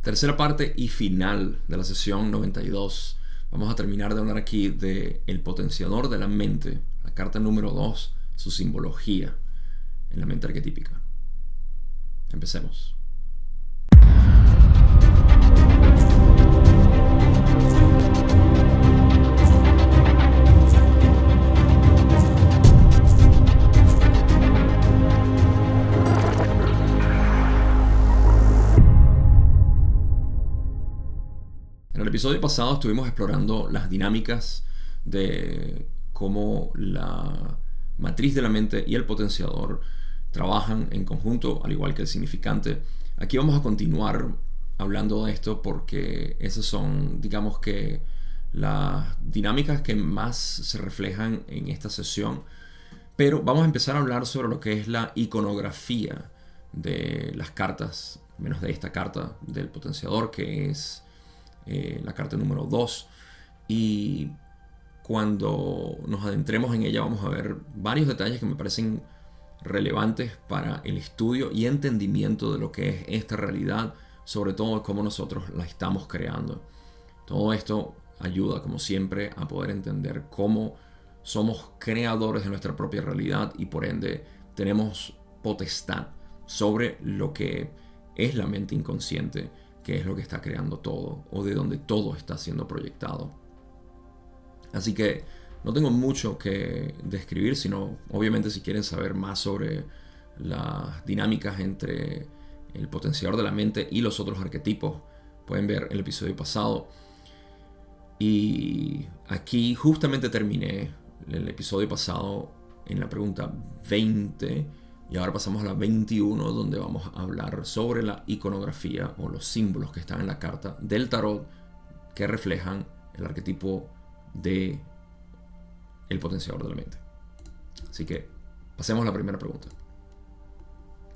Tercera parte y final de la sesión 92. Vamos a terminar de hablar aquí de el potenciador de la mente, la carta número 2, su simbología en la mente arquetípica. Empecemos. En el episodio pasado estuvimos explorando las dinámicas de cómo la matriz de la mente y el potenciador trabajan en conjunto, al igual que el significante. Aquí vamos a continuar hablando de esto porque esas son, digamos que, las dinámicas que más se reflejan en esta sesión. Pero vamos a empezar a hablar sobre lo que es la iconografía de las cartas, menos de esta carta del potenciador, que es la carta número 2, y cuando nos adentremos en ella vamos a ver varios detalles que me parecen relevantes para el estudio y entendimiento de lo que es esta realidad, sobre todo de cómo nosotros la estamos creando. Todo esto ayuda, como siempre, a poder entender cómo somos creadores de nuestra propia realidad y por ende tenemos potestad sobre lo que es la mente inconsciente, que es lo que está creando todo, o de donde todo está siendo proyectado. Así que no tengo mucho que describir, sino obviamente si quieren saber más sobre las dinámicas entre el potenciador de la mente y los otros arquetipos, pueden ver el episodio pasado. Y aquí justamente terminé el episodio pasado en la pregunta 20, y ahora pasamos a la 21, donde vamos a hablar sobre la iconografía o los símbolos que están en la carta del tarot que reflejan el arquetipo de el potenciador de la mente. Así que pasemos a la primera pregunta.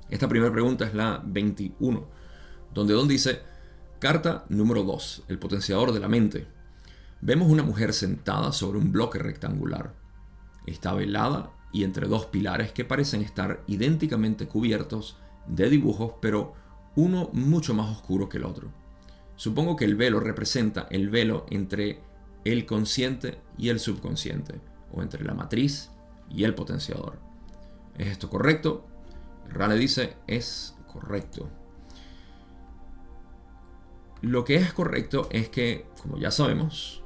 Esta primera pregunta es la 21, donde Don dice: carta número 2, el potenciador de la mente. Vemos una mujer sentada sobre un bloque rectangular. Está velada y entre dos pilares que parecen estar idénticamente cubiertos de dibujos, pero uno mucho más oscuro que el otro. Supongo que el velo representa el velo entre el consciente y el subconsciente, o entre la matriz y el potenciador. ¿Es esto correcto? Rale dice: es correcto. Lo que es correcto es que, como ya sabemos,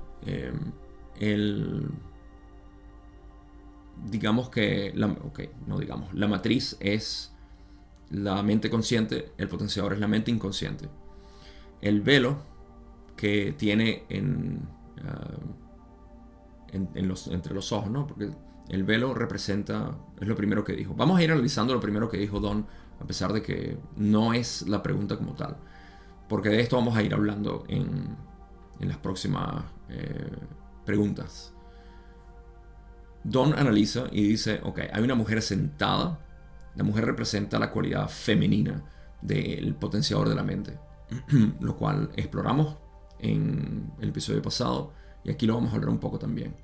la matriz es la mente consciente, el potenciador es la mente inconsciente. El velo que tiene entre los ojos, ¿no? Porque el velo representa, es lo primero que dijo. Vamos a ir analizando lo primero que dijo Don, a pesar de que no es la pregunta como tal, porque de esto vamos a ir hablando en las próximas preguntas. Don analiza y dice: ok, hay una mujer sentada. La mujer representa la cualidad femenina del potenciador de la mente, lo cual exploramos en el episodio pasado y aquí lo vamos a hablar un poco también.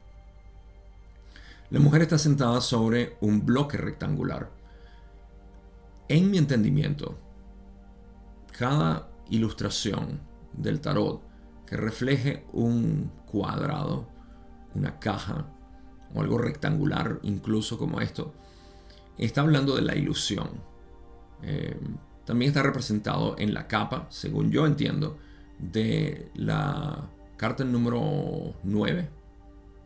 La mujer está sentada sobre un bloque rectangular. En mi entendimiento, cada ilustración del tarot que refleje un cuadrado, una caja o algo rectangular, incluso como esto, está hablando de la ilusión. También está representado en la capa, según yo entiendo, de la carta número 9,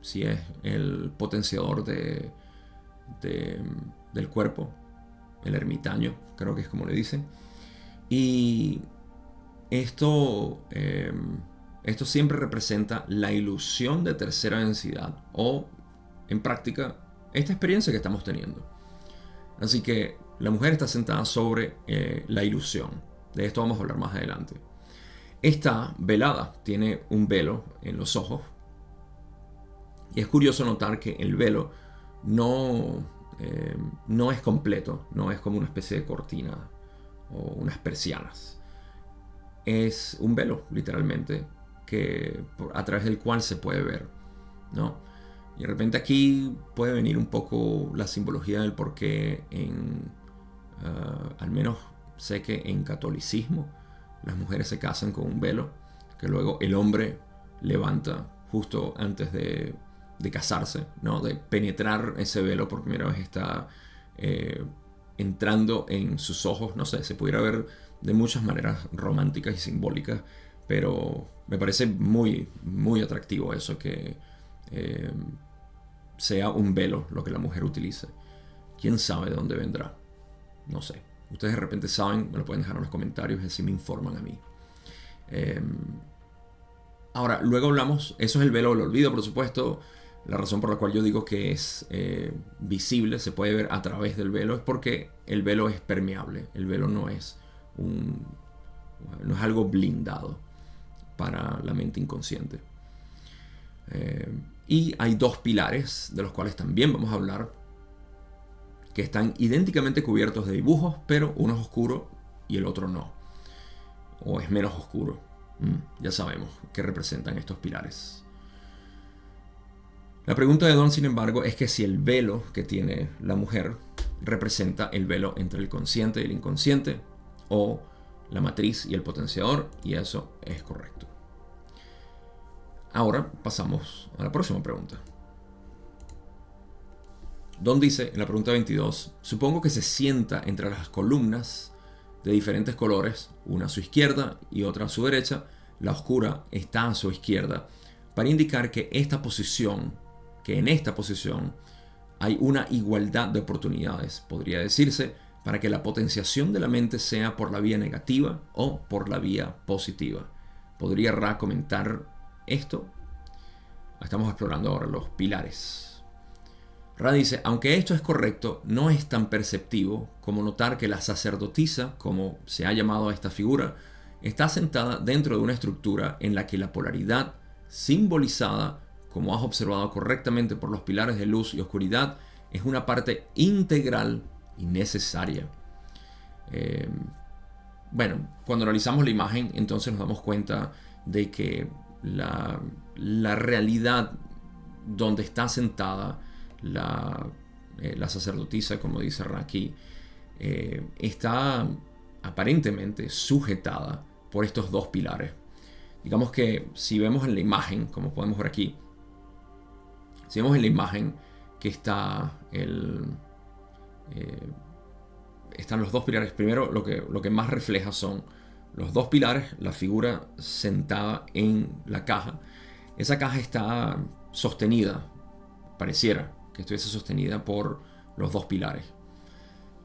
si es el potenciador del cuerpo, el ermitaño, creo que es como le dicen. Y esto siempre representa la ilusión de tercera densidad, o en práctica esta experiencia que estamos teniendo. Así que la mujer está sentada sobre la ilusión. De esto vamos a hablar más adelante. Está velada, tiene un velo en los ojos. Y es curioso notar que el velo no es completo, no es como una especie de cortina o unas persianas. Es un velo, literalmente, a través del cual se puede ver, ¿no? Y de repente aquí puede venir un poco la simbología del por qué al menos sé que en catolicismo las mujeres se casan con un velo que luego el hombre levanta justo antes de casarse, ¿no? De penetrar ese velo por primera vez está entrando en sus ojos. No sé, se pudiera ver de muchas maneras románticas y simbólicas, pero me parece muy, muy atractivo eso, que sea un velo lo que la mujer utilice. ¿Quién sabe de dónde vendrá? No sé. Ustedes de repente saben, me lo pueden dejar en los comentarios y así me informan a mí. Ahora, luego hablamos, eso es el velo del olvido, por supuesto. La razón por la cual yo digo que es visible, se puede ver a través del velo, es porque el velo es permeable. El velo no es algo blindado para la mente inconsciente. Y hay dos pilares de los cuales también vamos a hablar, que están idénticamente cubiertos de dibujos, pero uno es oscuro y el otro no. O es menos oscuro. Ya sabemos qué representan estos pilares. La pregunta de Don, sin embargo, es que si el velo que tiene la mujer representa el velo entre el consciente y el inconsciente, o la matriz y el potenciador, y eso es correcto. Ahora pasamos a la próxima pregunta. Don dice en la pregunta 22, supongo que se sienta entre las columnas de diferentes colores, una a su izquierda y otra a su derecha. La oscura está a su izquierda, para indicar que en esta posición hay una igualdad de oportunidades, podría decirse, para que la potenciación de la mente sea por la vía negativa o por la vía positiva. ¿Podría Ra comentar esto? Estamos explorando ahora los pilares. Ra dice, aunque esto es correcto, no es tan perceptivo como notar que la sacerdotisa, como se ha llamado a esta figura, está sentada dentro de una estructura en la que la polaridad simbolizada, como has observado correctamente por los pilares de luz y oscuridad, es una parte integral y necesaria. Bueno, cuando analizamos la imagen, entonces nos damos cuenta de que la realidad donde está sentada la sacerdotisa, como dice Ra aquí, está aparentemente sujetada por estos dos pilares. Digamos que si vemos en la imagen, como podemos ver aquí, si vemos en la imagen que están los dos pilares, primero lo que más refleja son los dos pilares, la figura sentada en la caja. Esa caja está sostenida, pareciera que estuviese sostenida por los dos pilares.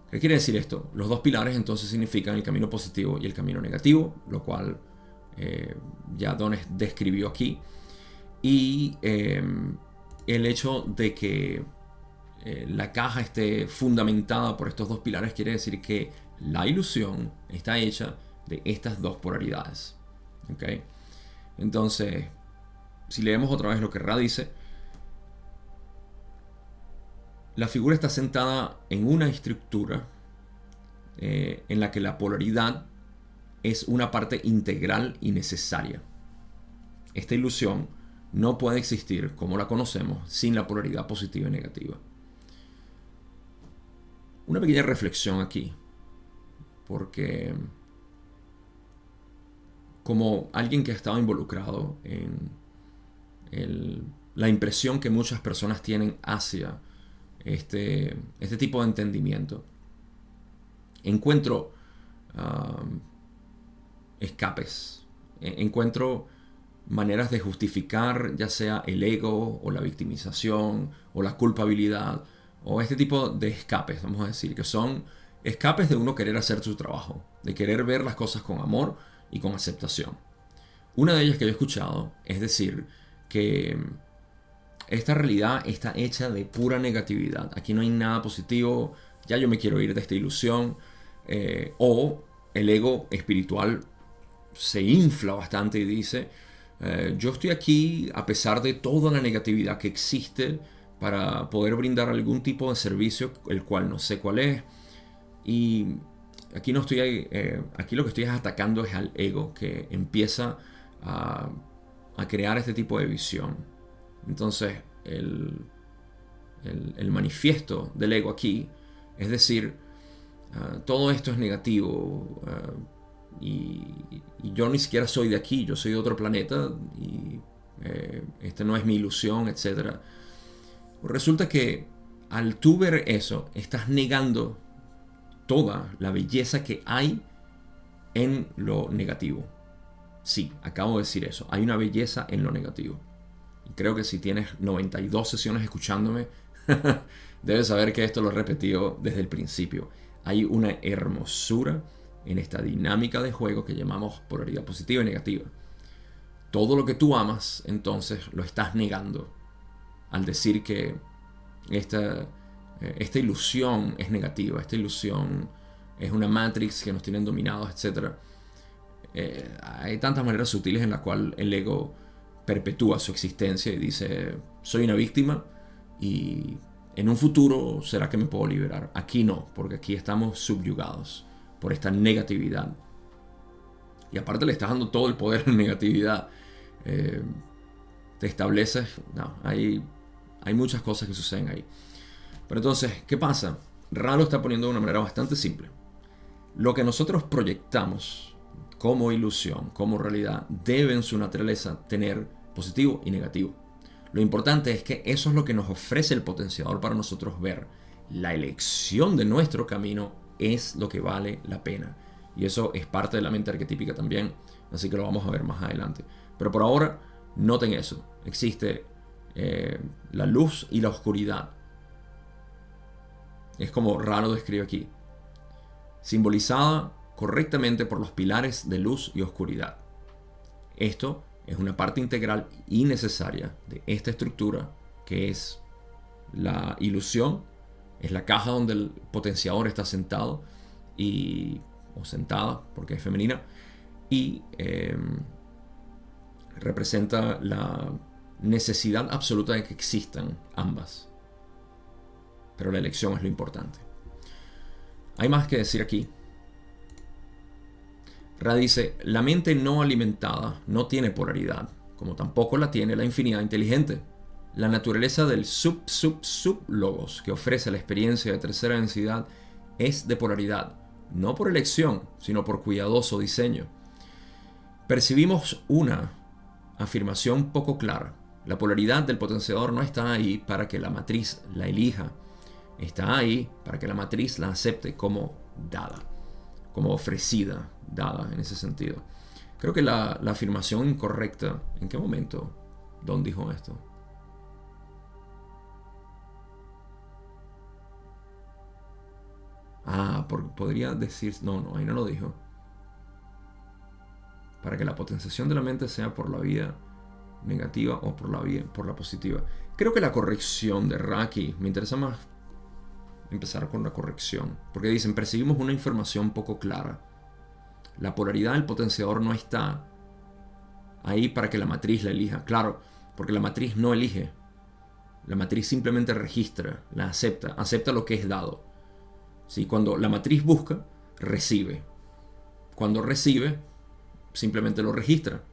¿Qué quiere decir esto? Los dos pilares entonces significan el camino positivo y el camino negativo, lo cual ya Don describió aquí. Y el hecho de que la caja esté fundamentada por estos dos pilares quiere decir que la ilusión está hecha de estas dos polaridades. ¿Okay? Entonces, si leemos otra vez lo que Ra dice, la figura está sentada en una estructura en la que la polaridad es una parte integral y necesaria. Esta ilusión no puede existir como la conocemos sin la polaridad positiva y negativa. Una pequeña reflexión aquí, porque como alguien que ha estado involucrado en la impresión que muchas personas tienen hacia este tipo de entendimiento, encuentro escapes, encuentro maneras de justificar ya sea el ego o la victimización o la culpabilidad o este tipo de escapes, vamos a decir, que son escapes de uno querer hacer su trabajo, de querer ver las cosas con amor y con aceptación. Una de ellas que yo he escuchado es decir que esta realidad está hecha de pura negatividad. Aquí no hay nada positivo. Ya yo me quiero ir de esta ilusión. O el ego espiritual se infla bastante y dice, yo estoy aquí a pesar de toda la negatividad que existe para poder brindar algún tipo de servicio, el cual no sé cuál es. Y aquí no estoy, aquí lo que estoy atacando es al ego que empieza a crear este tipo de visión. Entonces, el manifiesto del ego aquí es decir, todo esto es negativo, y yo ni siquiera soy de aquí, yo soy de otro planeta y esta no es mi ilusión, etc. Resulta que al tú ver eso, estás negando toda la belleza que hay en lo negativo. Sí, acabo de decir eso. Hay una belleza en lo negativo. Y creo que si tienes 92 sesiones escuchándome, debes saber que esto lo he repetido desde el principio. Hay una hermosura en esta dinámica de juego que llamamos polaridad positiva y negativa. Todo lo que tú amas, entonces, lo estás negando al decir que esta ilusión es negativa, esta ilusión es una matrix que nos tienen dominados, etc. Hay tantas maneras sutiles en las cuales el ego perpetúa su existencia y dice, soy una víctima y en un futuro será que me puedo liberar. Aquí no, porque aquí estamos subyugados por esta negatividad. Y aparte le estás dando todo el poder a la negatividad. Te estableces... No, hay muchas cosas que suceden ahí. Pero entonces, ¿qué pasa? Ra lo está poniendo de una manera bastante simple. Lo que nosotros proyectamos como ilusión, como realidad, debe en su naturaleza tener positivo y negativo. Lo importante es que eso es lo que nos ofrece el potenciador para nosotros ver. La elección de nuestro camino es lo que vale la pena. Y eso es parte de la mente arquetípica también, así que lo vamos a ver más adelante. Pero por ahora, noten eso. Existe la luz y la oscuridad. Es como Ra lo describe aquí. Simbolizada correctamente por los pilares de luz y oscuridad. Esto es una parte integral y necesaria de esta estructura que es la ilusión, es la caja donde el potenciador está sentado o sentada porque es femenina y representa la necesidad absoluta de que existan ambas. Pero la elección es lo importante. Hay más que decir aquí. Ra dice, la mente no alimentada no tiene polaridad, como tampoco la tiene la infinidad inteligente. La naturaleza del sub-logos que ofrece la experiencia de tercera densidad es de polaridad, no por elección, sino por cuidadoso diseño. Percibimos una afirmación poco clara. La polaridad del potenciador no está ahí para que la matriz la elija. Está ahí para que la matriz la acepte como dada, como ofrecida, dada en ese sentido. Creo que la afirmación incorrecta, ¿en qué momento Don dijo esto? Podría decir, no, ahí no lo dijo. Para que la potenciación de la mente sea por la vía negativa o por la positiva. Creo que la corrección de Raki, me interesa más empezar con la corrección, porque dicen, percibimos una información poco clara. La polaridad del potenciador no está ahí para que la matriz la elija. Claro, porque la matriz no elige. La matriz simplemente registra, la acepta lo que es dado. ¿Sí? Cuando la matriz busca, recibe. Cuando recibe, simplemente lo registra.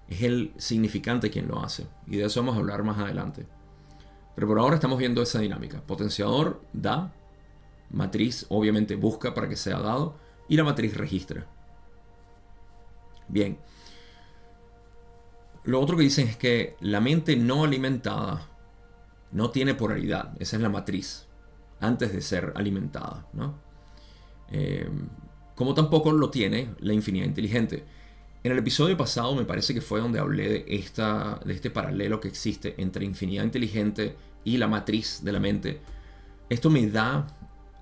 Es el significante quien lo hace. Y de eso vamos a hablar más adelante. Pero por ahora estamos viendo esa dinámica. Potenciador da, matriz obviamente busca para que sea dado y la matriz registra. Bien. Lo otro que dicen es que la mente no alimentada no tiene polaridad. Esa es la matriz antes de ser alimentada, ¿no? Como tampoco lo tiene la infinidad inteligente. En el episodio pasado me parece que fue donde hablé de este paralelo que existe entre infinidad inteligente y la matriz de la mente. Esto me da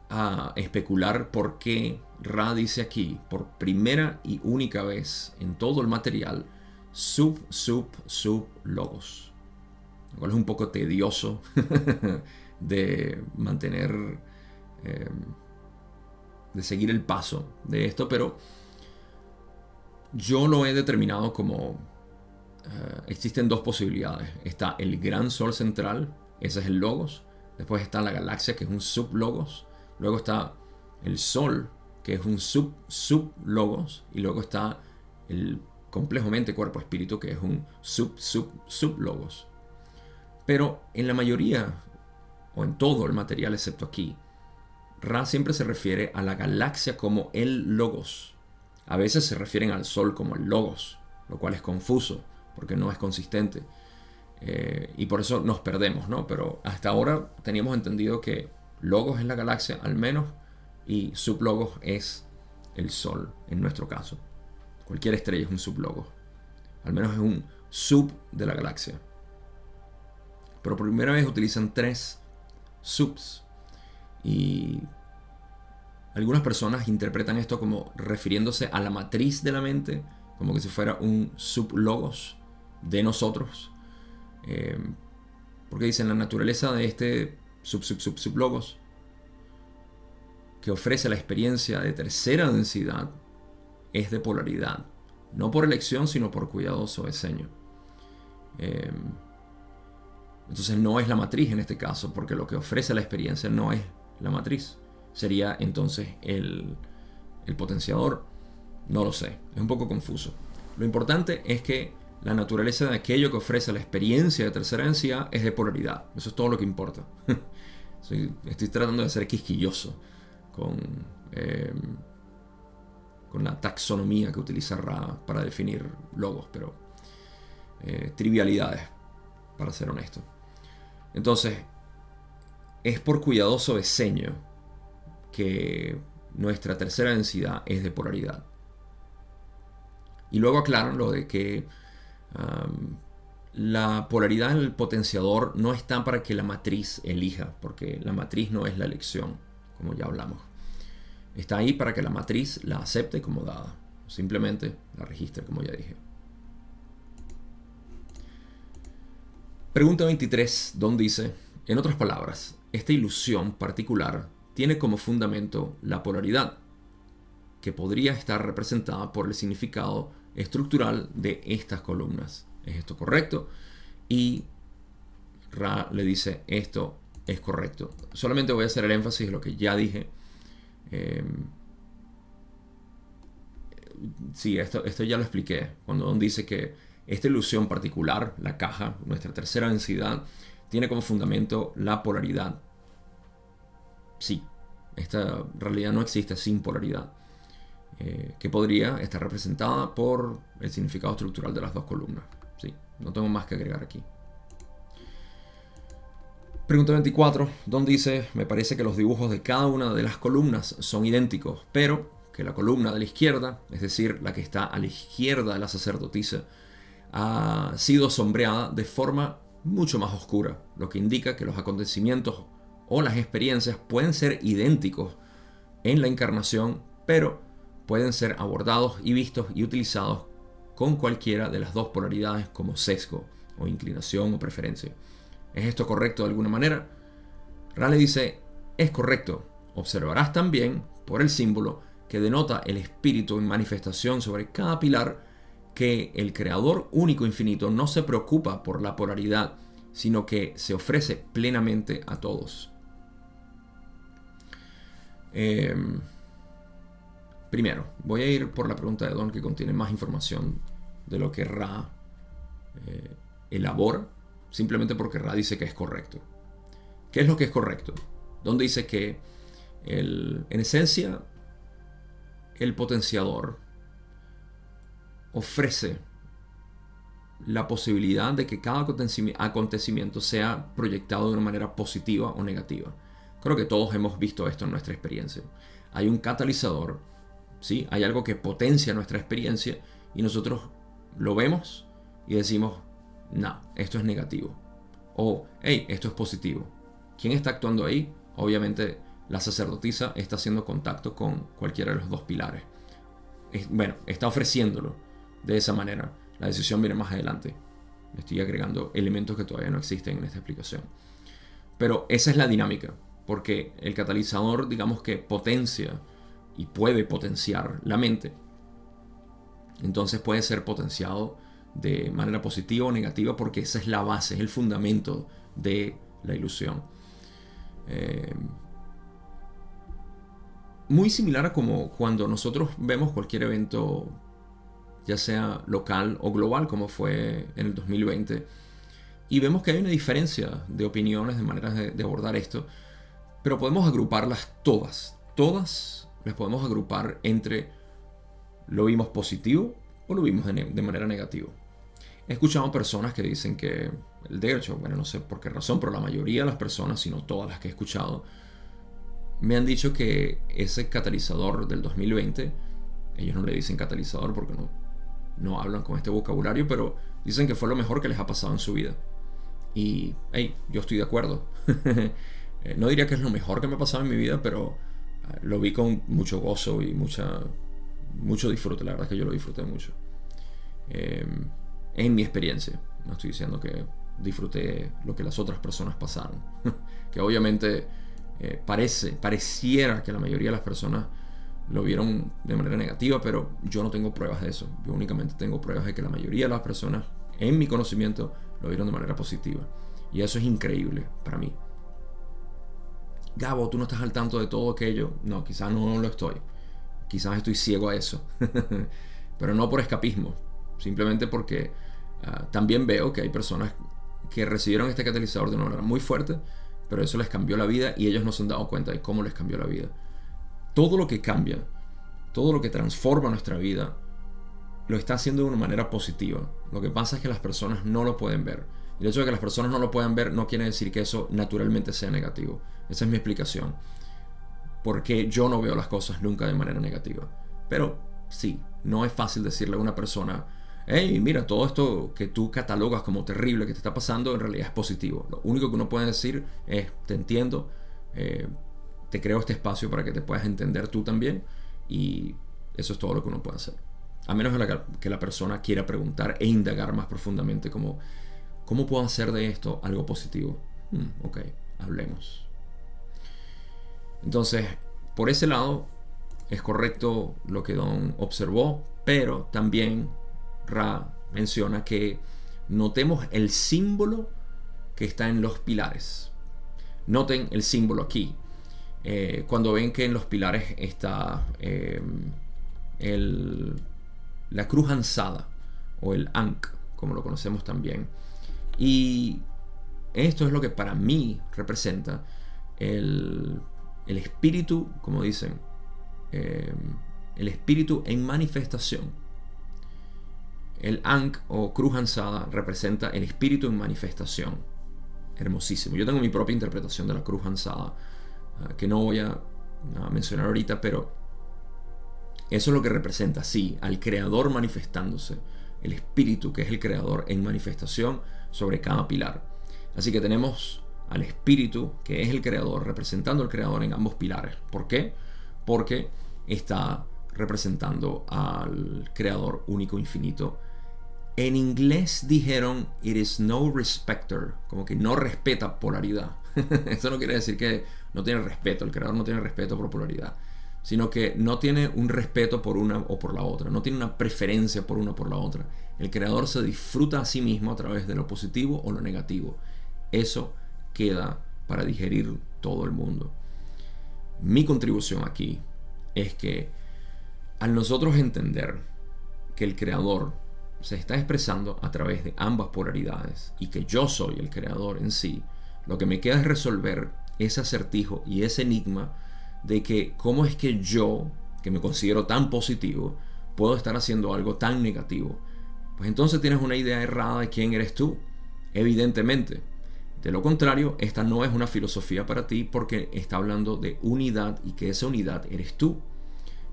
a especular por qué Ra dice aquí, por primera y única vez en todo el material, sub-logos. Lo cual es un poco tedioso de mantener, de seguir el paso de esto, pero yo lo he determinado como existen dos posibilidades. Está el gran sol central, ese es el logos. Después está la galaxia, que es un sublogos. Luego está el sol, que es un sublogos. Y luego está el complejo mente, cuerpo, espíritu, que es un sublogos. Pero en la mayoría, o en todo el material excepto aquí, Ra siempre se refiere a la galaxia como el logos, A veces se refieren al Sol como el Logos, lo cual es confuso porque no es consistente. Y por eso nos perdemos, ¿no? Pero hasta ahora teníamos entendido que Logos es la galaxia al menos y sublogos es el Sol en nuestro caso. Cualquier estrella es un sublogos. Al menos es un sub de la galaxia. Pero por primera vez utilizan 3 subs. Y algunas personas interpretan esto como refiriéndose a la matriz de la mente, como que si fuera un sublogos de nosotros. Porque dicen la naturaleza de este sublogos que ofrece la experiencia de tercera densidad es de polaridad, no por elección sino por cuidadoso diseño. Entonces no es la matriz en este caso, porque lo que ofrece la experiencia no es la matriz. Sería entonces el potenciador. No lo sé, es un poco confuso. Lo importante es que la naturaleza de aquello que ofrece la experiencia de tercera densidad es de polaridad. Eso es todo lo que importa. Estoy tratando de ser quisquilloso con la taxonomía que utiliza Ra para definir logos, pero trivialidades, para ser honesto. Entonces, es por cuidadoso diseño que nuestra tercera densidad es de polaridad. Y luego aclaran lo de que la polaridad en el potenciador no está para que la matriz elija, porque la matriz no es la elección, como ya hablamos. Está ahí para que la matriz la acepte como dada, simplemente la registre, como ya dije. Pregunta 23, donde dice, en otras palabras, esta ilusión particular tiene como fundamento la polaridad, que podría estar representada por el significado estructural de estas columnas. ¿Es esto correcto? Y Ra le dice, esto es correcto. Solamente voy a hacer el énfasis de lo que ya dije. Sí, esto ya lo expliqué. Cuando Don dice que esta ilusión particular, la caja, nuestra tercera densidad, tiene como fundamento la polaridad. Sí, esta realidad no existe sin polaridad. Que podría estar representada por el significado estructural de las dos columnas. Sí, no tengo más que agregar aquí. Pregunta 24, Don dice, me parece que los dibujos de cada una de las columnas son idénticos, pero que la columna de la izquierda, es decir, la que está a la izquierda de la sacerdotisa, ha sido sombreada de forma mucho más oscura, lo que indica que los acontecimientos o las experiencias pueden ser idénticos en la encarnación, pero pueden ser abordados y vistos y utilizados con cualquiera de las dos polaridades como sesgo o inclinación o preferencia. ¿Es esto correcto de alguna manera? Raleigh dice, es correcto. Observarás también, por el símbolo que denota el espíritu en manifestación sobre cada pilar, que el creador único infinito no se preocupa por la polaridad, sino que se ofrece plenamente a todos. Primero, voy a ir por la pregunta de Don, que contiene más información de lo que Ra elabora, simplemente porque Ra dice que es correcto. ¿Qué es lo que es correcto? Don dice que en esencia el potenciador ofrece la posibilidad de que cada acontecimiento sea proyectado de una manera positiva o negativa. Creo que todos hemos visto esto en nuestra experiencia. Hay un catalizador, ¿sí? Hay algo que potencia nuestra experiencia y nosotros lo vemos y decimos, no, esto es negativo. O, hey, esto es positivo. ¿Quién está actuando ahí? Obviamente la sacerdotisa está haciendo contacto con cualquiera de los dos pilares. Bueno, está ofreciéndolo de esa manera. La decisión viene más adelante. Estoy agregando elementos que todavía no existen en esta explicación. Pero esa es la dinámica, porque el catalizador, digamos que potencia y puede potenciar la mente. Entonces puede ser potenciado de manera positiva o negativa, porque esa es la base, es el fundamento de la ilusión. Muy similar a como cuando nosotros vemos cualquier evento, ya sea local o global, como fue en el 2020, y vemos que hay una diferencia de opiniones, de maneras de abordar esto, pero podemos agruparlas todas las podemos agrupar entre ¿Lo vimos positivo o lo vimos de manera negativa? He escuchado personas que dicen que, de hecho, bueno, no sé por qué razón, pero la mayoría de las personas, si no todas las que he escuchado, me han dicho que ese catalizador del 2020, ellos no le dicen catalizador porque no hablan con este vocabulario, pero dicen que fue lo mejor que les ha pasado en su vida. Y, hey, yo estoy de acuerdo. No diría que es lo mejor que me ha pasado en mi vida, pero lo vi con mucho gozo y mucho disfrute. La verdad es que yo lo disfruté mucho. En mi experiencia. No estoy diciendo que disfruté lo que las otras personas pasaron. Que obviamente pareciera que la mayoría de las personas lo vieron de manera negativa, pero yo no tengo pruebas de eso. Yo únicamente tengo pruebas de que la mayoría de las personas, en mi conocimiento, lo vieron de manera positiva. Y eso es increíble para mí. Gabo, ¿tú no estás al tanto de todo aquello? No, quizás no lo estoy. Quizás estoy ciego a eso. Pero no por escapismo. Simplemente porque también veo que hay personas que recibieron este catalizador de una manera muy fuerte, pero eso les cambió la vida y ellos no se han dado cuenta de cómo les cambió la vida. Todo lo que cambia, todo lo que transforma nuestra vida, lo está haciendo de una manera positiva. Lo que pasa es que las personas no lo pueden ver. Y el hecho de que las personas no lo puedan ver no quiere decir que eso naturalmente sea negativo. Esa es mi explicación. Porque yo no veo las cosas nunca de manera negativa. Pero sí, no es fácil decirle a una persona: hey, mira, todo esto que tú catalogas como terrible que te está pasando en realidad es positivo. Lo único que uno puede decir es: te entiendo, te creo este espacio para que te puedas entender tú también, y eso es todo lo que uno puede hacer. A menos que la persona quiera preguntar e indagar más profundamente como: ¿cómo puedo hacer de esto algo positivo? Ok, hablemos. Entonces, por ese lado, es correcto lo que Don observó, pero también Ra menciona que notemos el símbolo que está en los pilares. Noten el símbolo aquí. Cuando ven que en los pilares está la cruz ansada o el Ankh, como lo conocemos también. Y esto es lo que para mí representa el espíritu, como dicen, el espíritu en manifestación. El Ankh o cruz ansada representa el espíritu en manifestación. Hermosísimo. Yo tengo mi propia interpretación de la cruz ansada, que no voy a mencionar ahorita, pero eso es lo que representa, sí, al creador manifestándose, el espíritu que es el creador en manifestación sobre cada pilar. Así que tenemos al espíritu que es el creador, representando al creador en ambos pilares. ¿Por qué? Porque está representando al creador único, infinito. En inglés dijeron "it is no respecter", como que no respeta polaridad. Eso no quiere decir que no tiene respeto, el creador no tiene respeto por polaridad, sino que no tiene un respeto por una o por la otra, no tiene una preferencia por una o por la otra. El creador se disfruta a sí mismo a través de lo positivo o lo negativo. Eso queda para digerir todo el mundo. Mi contribución aquí es que al nosotros entender que el creador se está expresando a través de ambas polaridades y que yo soy el creador en sí, lo que me queda es resolver ese acertijo y ese enigma de que cómo es que yo, que me considero tan positivo, puedo estar haciendo algo tan negativo. Pues entonces tienes una idea errada de quién eres tú, evidentemente. De lo contrario, esta no es una filosofía para ti, porque está hablando de unidad y que esa unidad eres tú.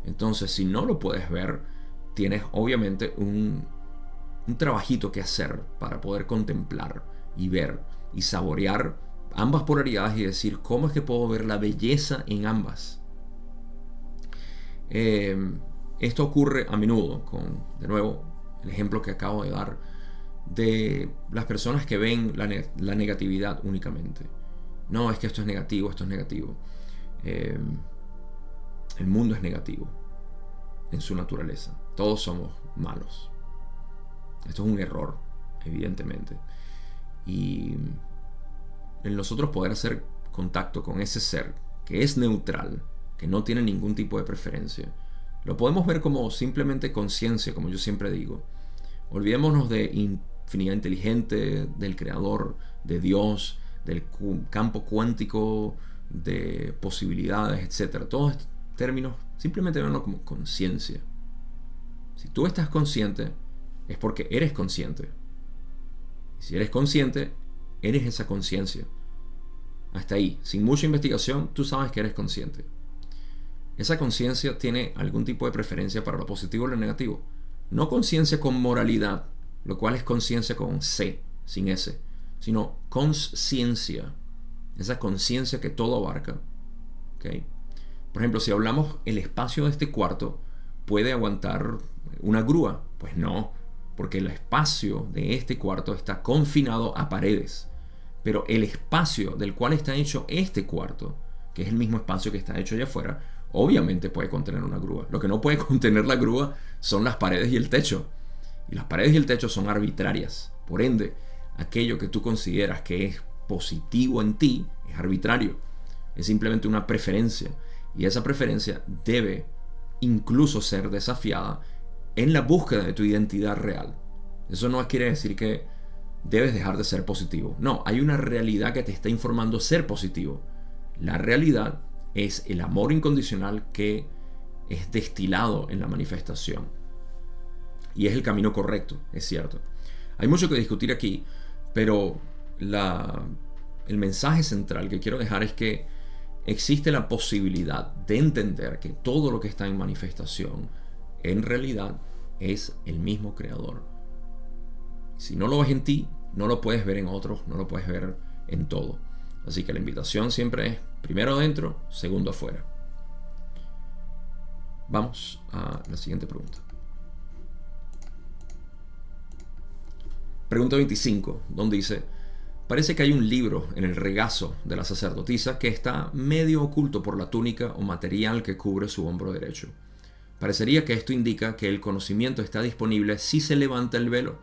Entonces, si no lo puedes ver, tienes obviamente un trabajito que hacer para poder contemplar y ver y saborear ambas polaridades y decir: ¿cómo es que puedo ver la belleza en ambas? Esto ocurre a menudo con, de nuevo, el ejemplo que acabo de dar de las personas que ven la negatividad únicamente. No, es que esto es negativo, esto es negativo. El mundo es negativo en su naturaleza. Todos somos malos. Esto es un error, evidentemente. Y el nosotros poder hacer contacto con ese ser que es neutral, que no tiene ningún tipo de preferencia, lo podemos ver como simplemente conciencia, como yo siempre digo. Olvidémonos de infinidad inteligente, del creador, de Dios, del campo cuántico, de posibilidades, etc. Todos estos términos simplemente véanlo como conciencia. Si tú estás consciente, es porque eres consciente. Y si eres consciente, eres esa conciencia. Hasta ahí, sin mucha investigación, tú sabes que eres consciente. Esa conciencia tiene algún tipo de preferencia para lo positivo o lo negativo. No conciencia con moralidad, lo cual es conciencia con C, sin S, sino consciencia. Esa conciencia que todo abarca. ¿Okay? Por ejemplo, si hablamos el espacio de este cuarto, ¿puede aguantar una grúa? Pues no, porque el espacio de este cuarto está confinado a paredes. Pero el espacio del cual está hecho este cuarto, que es el mismo espacio que está hecho allá afuera, obviamente puede contener una grúa. Lo que no puede contener la grúa son las paredes y el techo. Y las paredes y el techo son arbitrarias. Por ende, aquello que tú consideras que es positivo en ti es arbitrario. Es simplemente una preferencia. Y esa preferencia debe incluso ser desafiada en la búsqueda de tu identidad real. Eso no quiere decir que debes dejar de ser positivo. No, hay una realidad que te está informando ser positivo. La realidad es el amor incondicional que es destilado en la manifestación. Y es el camino correcto, es cierto. Hay mucho que discutir aquí, pero el mensaje central que quiero dejar es que existe la posibilidad de entender que todo lo que está en manifestación en realidad es el mismo creador. Si no lo ves en ti, no lo puedes ver en otros, no lo puedes ver en todo. Así que la invitación siempre es primero adentro, segundo afuera. Vamos a la siguiente pregunta. Pregunta 25, donde dice: parece que hay un libro en el regazo de la sacerdotisa que está medio oculto por la túnica o material que cubre su hombro derecho. Parecería que esto indica que el conocimiento está disponible si se levanta el velo,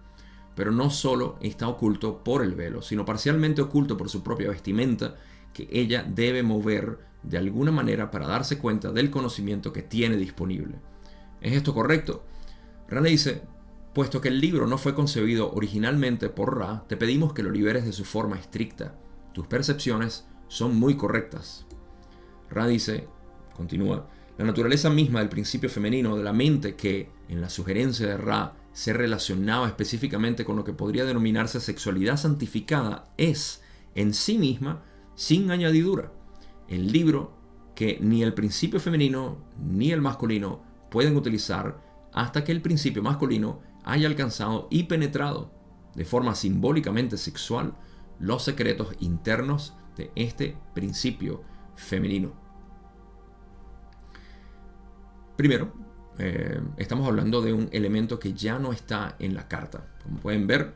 pero no solo está oculto por el velo, sino parcialmente oculto por su propia vestimenta, que ella debe mover de alguna manera para darse cuenta del conocimiento que tiene disponible. ¿Es esto correcto? Ra le dice: puesto que el libro no fue concebido originalmente por Ra, te pedimos que lo liberes de su forma estricta. Tus percepciones son muy correctas. Ra dice, continúa: la naturaleza misma del principio femenino de la mente que, en la sugerencia de Ra, se relacionaba específicamente con lo que podría denominarse sexualidad santificada, es, en sí misma, sin añadidura, el libro que ni el principio femenino ni el masculino pueden utilizar hasta que el principio masculino haya alcanzado y penetrado de forma simbólicamente sexual los secretos internos de este principio femenino. Primero, estamos hablando de un elemento que ya no está en la carta. Como pueden ver,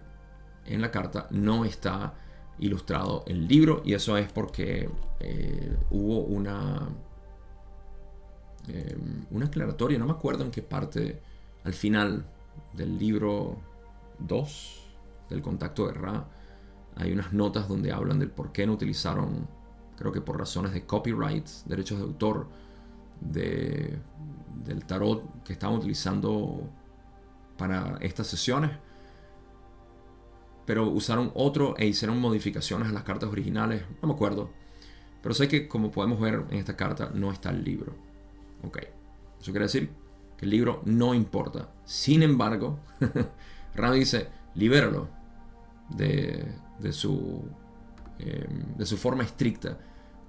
en la carta no está ilustrado el libro, y eso es porque hubo una aclaratoria, no me acuerdo en qué parte, al final del libro 2 del contacto de Ra, hay unas notas donde hablan del por qué no utilizaron, creo que por razones de copyright, derechos de autor, del tarot que estaban utilizando para estas sesiones, pero usaron otro e hicieron modificaciones a las cartas originales, no me acuerdo, pero sé que, como podemos ver en esta carta, no está el libro. Ok, eso quiere decir que el libro no importa. Sin embargo, Ra dice: libéralo de su forma estricta,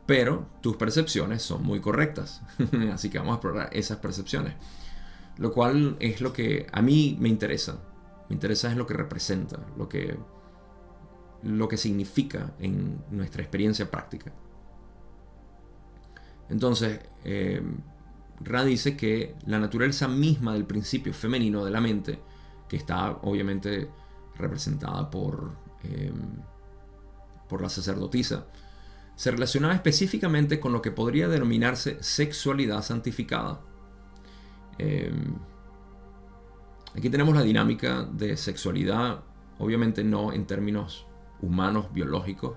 pero tus percepciones son muy correctas. Así que vamos a explorar esas percepciones, lo cual es lo que a mí me interesa. Me interesa es lo que representa, lo que significa en nuestra experiencia práctica. Entonces, Ra dice que la naturaleza misma del principio femenino de la mente, que está obviamente representada por la sacerdotisa, se relacionaba específicamente con lo que podría denominarse sexualidad santificada. Aquí tenemos la dinámica de sexualidad, obviamente no en términos humanos, biológicos,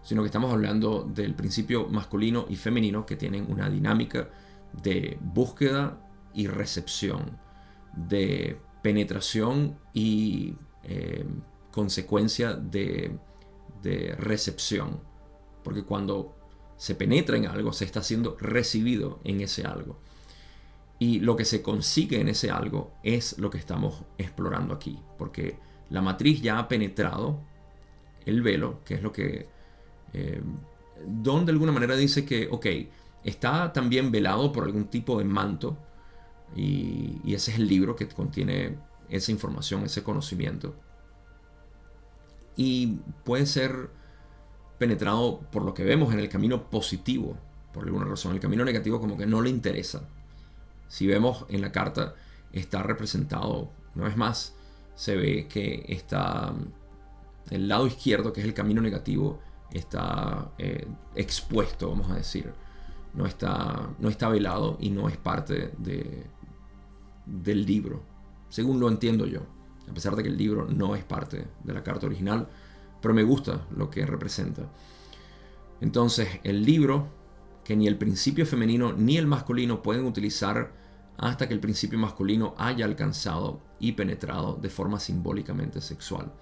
sino que estamos hablando del principio masculino y femenino, que tienen una dinámica de búsqueda y recepción, de penetración y consecuencia de recepción, porque cuando se penetra en algo se está siendo recibido en ese algo. Y lo que se consigue en ese algo es lo que estamos explorando aquí, porque la matriz ya ha penetrado el velo, que es lo que Don de alguna manera dice que, ok, está también velado por algún tipo de manto, y ese es el libro que contiene esa información, ese conocimiento. Y puede ser penetrado por lo que vemos en el camino positivo, por alguna razón. El camino negativo como que no le interesa. Si vemos en la carta, está representado, una vez más, se ve que está el lado izquierdo, que es el camino negativo, está expuesto, vamos a decir. No está velado y no es parte del libro, según lo entiendo yo. A pesar de que el libro no es parte de la carta original, pero me gusta lo que representa. Entonces, el libro, que ni el principio femenino ni el masculino pueden utilizar hasta que el principio masculino haya alcanzado y penetrado de forma simbólicamente sexual.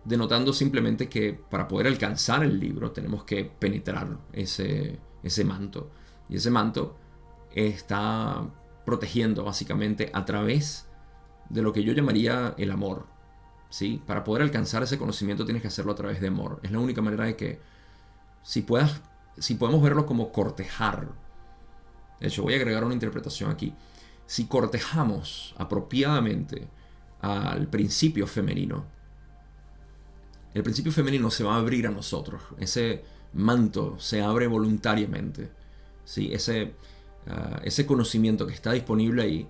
Denotando simplemente que para poder alcanzar el libro tenemos que penetrar ese manto. Y ese manto está protegiendo básicamente a través de lo que yo llamaría el amor. ¿Sí? Para poder alcanzar ese conocimiento tienes que hacerlo a través de amor. Es la única manera de que, si podemos verlo como cortejar. De hecho, voy a agregar una interpretación aquí. Si cortejamos apropiadamente al principio femenino, el principio femenino se va a abrir a nosotros. Ese manto se abre voluntariamente. ¿Sí? Ese conocimiento que está disponible ahí.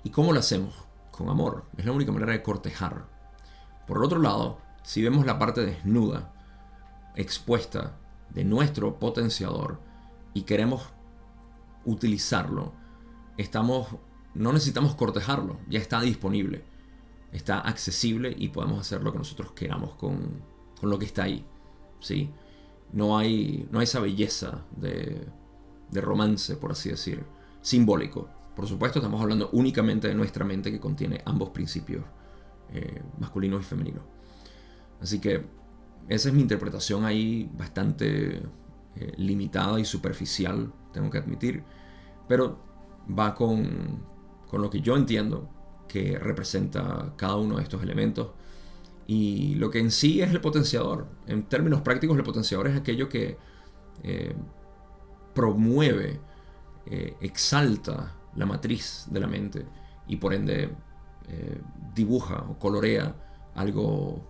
¿Y cómo lo hacemos? Con amor. Es la única manera de cortejar. Por el otro lado, si vemos la parte desnuda, expuesta de nuestro potenciador y queremos utilizarlo, no necesitamos cortejarlo, ya está disponible, está accesible y podemos hacer lo que nosotros queramos con lo que está ahí. ¿Sí? No hay esa belleza de romance, por así decir, simbólico. Por supuesto, estamos hablando únicamente de nuestra mente, que contiene ambos principios, masculino y femenino. Así que esa es mi interpretación ahí, bastante limitada y superficial, tengo que admitir, pero va con lo que yo entiendo que representa cada uno de estos elementos y lo que en sí es el potenciador. En términos prácticos, el potenciador es aquello que promueve, exalta la matriz de la mente y por ende dibuja o colorea algo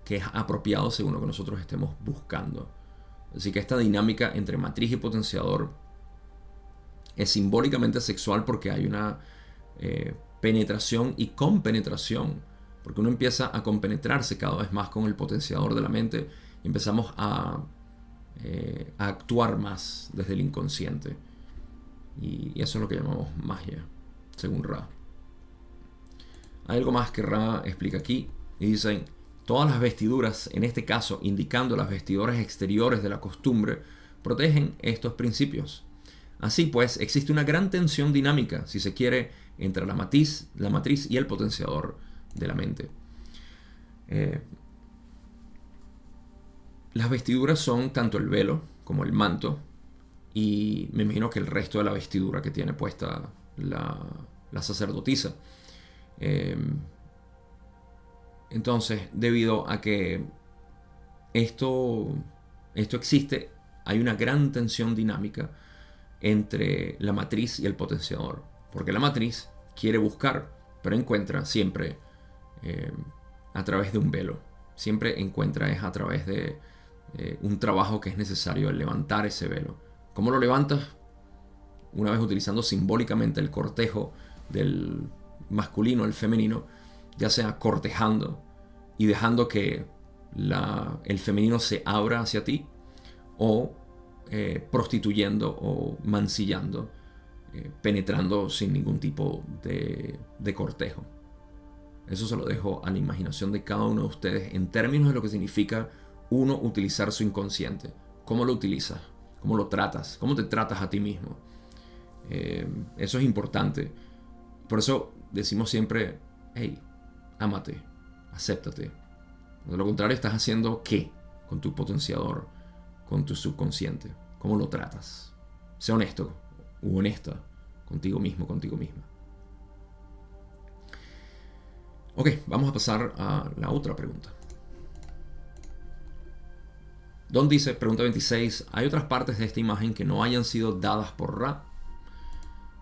que es apropiado según lo que nosotros estemos buscando. Así que esta dinámica entre matriz y potenciador es simbólicamente sexual porque hay una penetración y compenetración, porque uno empieza a compenetrarse cada vez más con el potenciador de la mente y empezamos a actuar más desde el inconsciente, y eso es lo que llamamos magia, según Ra. Hay algo más que Ra explica aquí y dicen: todas las vestiduras, en este caso indicando las vestiduras exteriores de la costumbre, protegen estos principios. Así pues, existe una gran tensión dinámica, si se quiere, entre la matriz y el potenciador de la mente. Las vestiduras son tanto el velo como el manto, y me imagino que el resto de la vestidura que tiene puesta la sacerdotisa. Entonces, debido a que esto existe, hay una gran tensión dinámica entre la matriz y el potenciador, porque la matriz quiere buscar, pero encuentra siempre a través de un velo. Siempre encuentra es a través de un trabajo que es necesario el levantar ese velo. ¿Cómo lo levantas? Una vez utilizando simbólicamente el cortejo del masculino al femenino, ya sea cortejando y dejando que el femenino se abra hacia ti, o prostituyendo o mancillando, penetrando sin ningún tipo de cortejo. Eso se lo dejo a la imaginación de cada uno de ustedes en términos de lo que significa uno utilizar su inconsciente. ¿Cómo lo utilizas? ¿Cómo lo tratas? ¿Cómo te tratas a ti mismo? Eso es importante. Por eso decimos siempre: hey, ámate, acéptate. De lo contrario, estás haciendo ¿qué con tu potenciador, con tu subconsciente? ¿Cómo lo tratas? Sé honesto u honesta contigo mismo, contigo misma. Ok, vamos a pasar a la otra pregunta. Don dice, pregunta 26, ¿hay otras partes de esta imagen que no hayan sido dadas por Ra?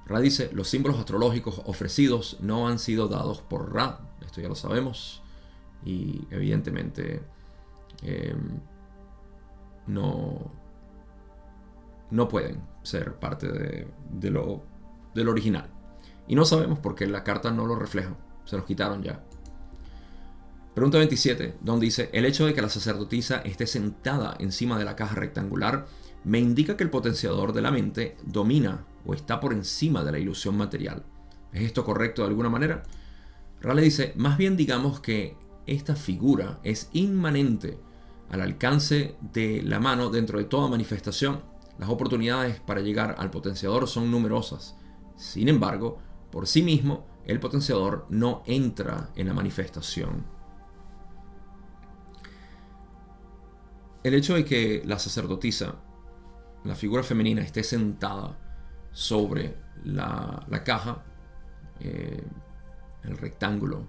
Ra dice, los símbolos astrológicos ofrecidos no han sido dados por Ra. Esto ya lo sabemos. Y evidentemente no pueden ser parte de lo original. Y no sabemos porque la carta no lo refleja. Se los quitaron ya. Pregunta 27, donde dice, el hecho de que la sacerdotisa esté sentada encima de la caja rectangular me indica que el potenciador de la mente domina o está por encima de la ilusión material. ¿Es esto correcto de alguna manera? Ra le dice, más bien digamos que esta figura es inmanente al alcance de la mano dentro de toda manifestación. Las oportunidades para llegar al potenciador son numerosas. Sin embargo, por sí mismo, el potenciador no entra en la manifestación. El hecho de que la sacerdotisa, la figura femenina, esté sentada sobre la caja, el rectángulo,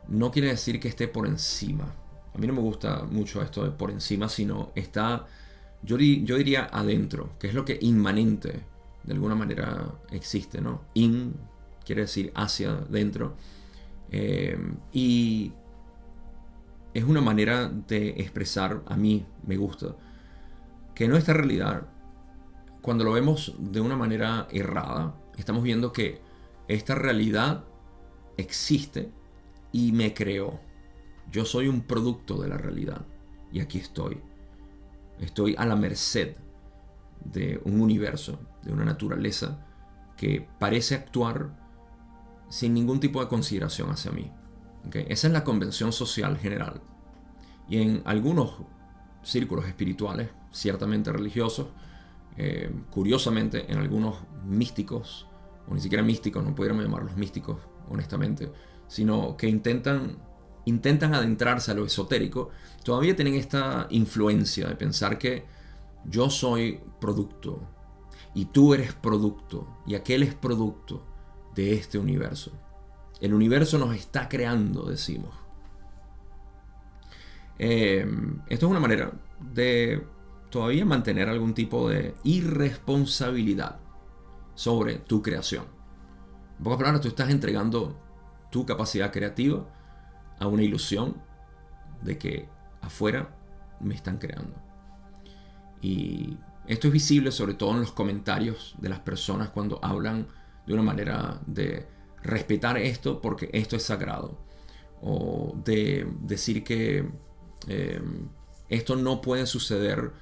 no quiere decir que esté por encima. A mí no me gusta mucho esto de por encima, sino está, yo diría adentro, que es lo que inmanente de alguna manera existe, ¿no? In quiere decir hacia dentro. Y es una manera de expresar, a mí me gusta, que nuestra realidad, cuando lo vemos de una manera errada, estamos viendo que esta realidad existe y me creó. Yo soy un producto de la realidad y aquí estoy. Estoy a la merced de un universo, de una naturaleza que parece actuar sin ningún tipo de consideración hacia mí. ¿Okay? Esa es la convención social general. Y en algunos círculos espirituales, ciertamente religiosos, curiosamente en algunos místicos, o ni siquiera místicos, no pudiéramos llamarlos místicos, honestamente, sino que intentan adentrarse a lo esotérico, todavía tienen esta influencia de pensar que yo soy producto, y tú eres producto, y aquel es producto de este universo. El universo nos está creando, decimos. Esto es una manera de todavía mantener algún tipo de irresponsabilidad sobre tu creación. En pocas palabras, tú estás entregando tu capacidad creativa a una ilusión de que afuera me están creando. Y esto es visible sobre todo en los comentarios de las personas cuando hablan de una manera de respetar esto porque esto es sagrado, o de decir que esto no puede suceder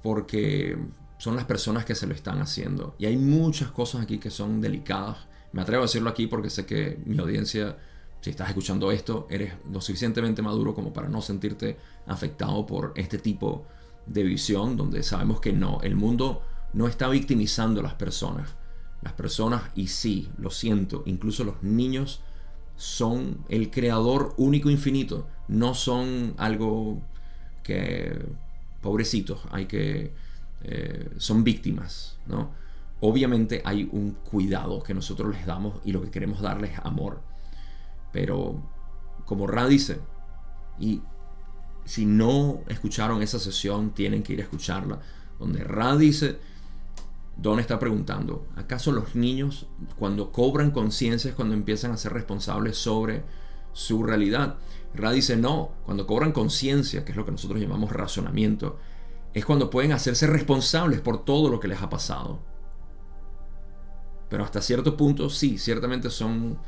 porque son las personas que se lo están haciendo. Y hay muchas cosas aquí que son delicadas. Me atrevo a decirlo aquí porque sé que mi audiencia, si estás escuchando esto, eres lo suficientemente maduro como para no sentirte afectado por este tipo de visión, donde sabemos que no, el mundo no está victimizando a las personas. Las personas, y sí, lo siento, incluso los niños son el creador único infinito. No son algo que, pobrecitos, son víctimas, ¿no? Obviamente hay un cuidado que nosotros les damos y lo que queremos darles es amor. Pero como Ra dice, y si no escucharon esa sesión, tienen que ir a escucharla, donde Ra dice, Don está preguntando, ¿acaso los niños cuando cobran conciencia es cuando empiezan a ser responsables sobre su realidad? Ra dice, no, cuando cobran conciencia, que es lo que nosotros llamamos razonamiento, es cuando pueden hacerse responsables por todo lo que les ha pasado. Pero hasta cierto punto, sí, ciertamente son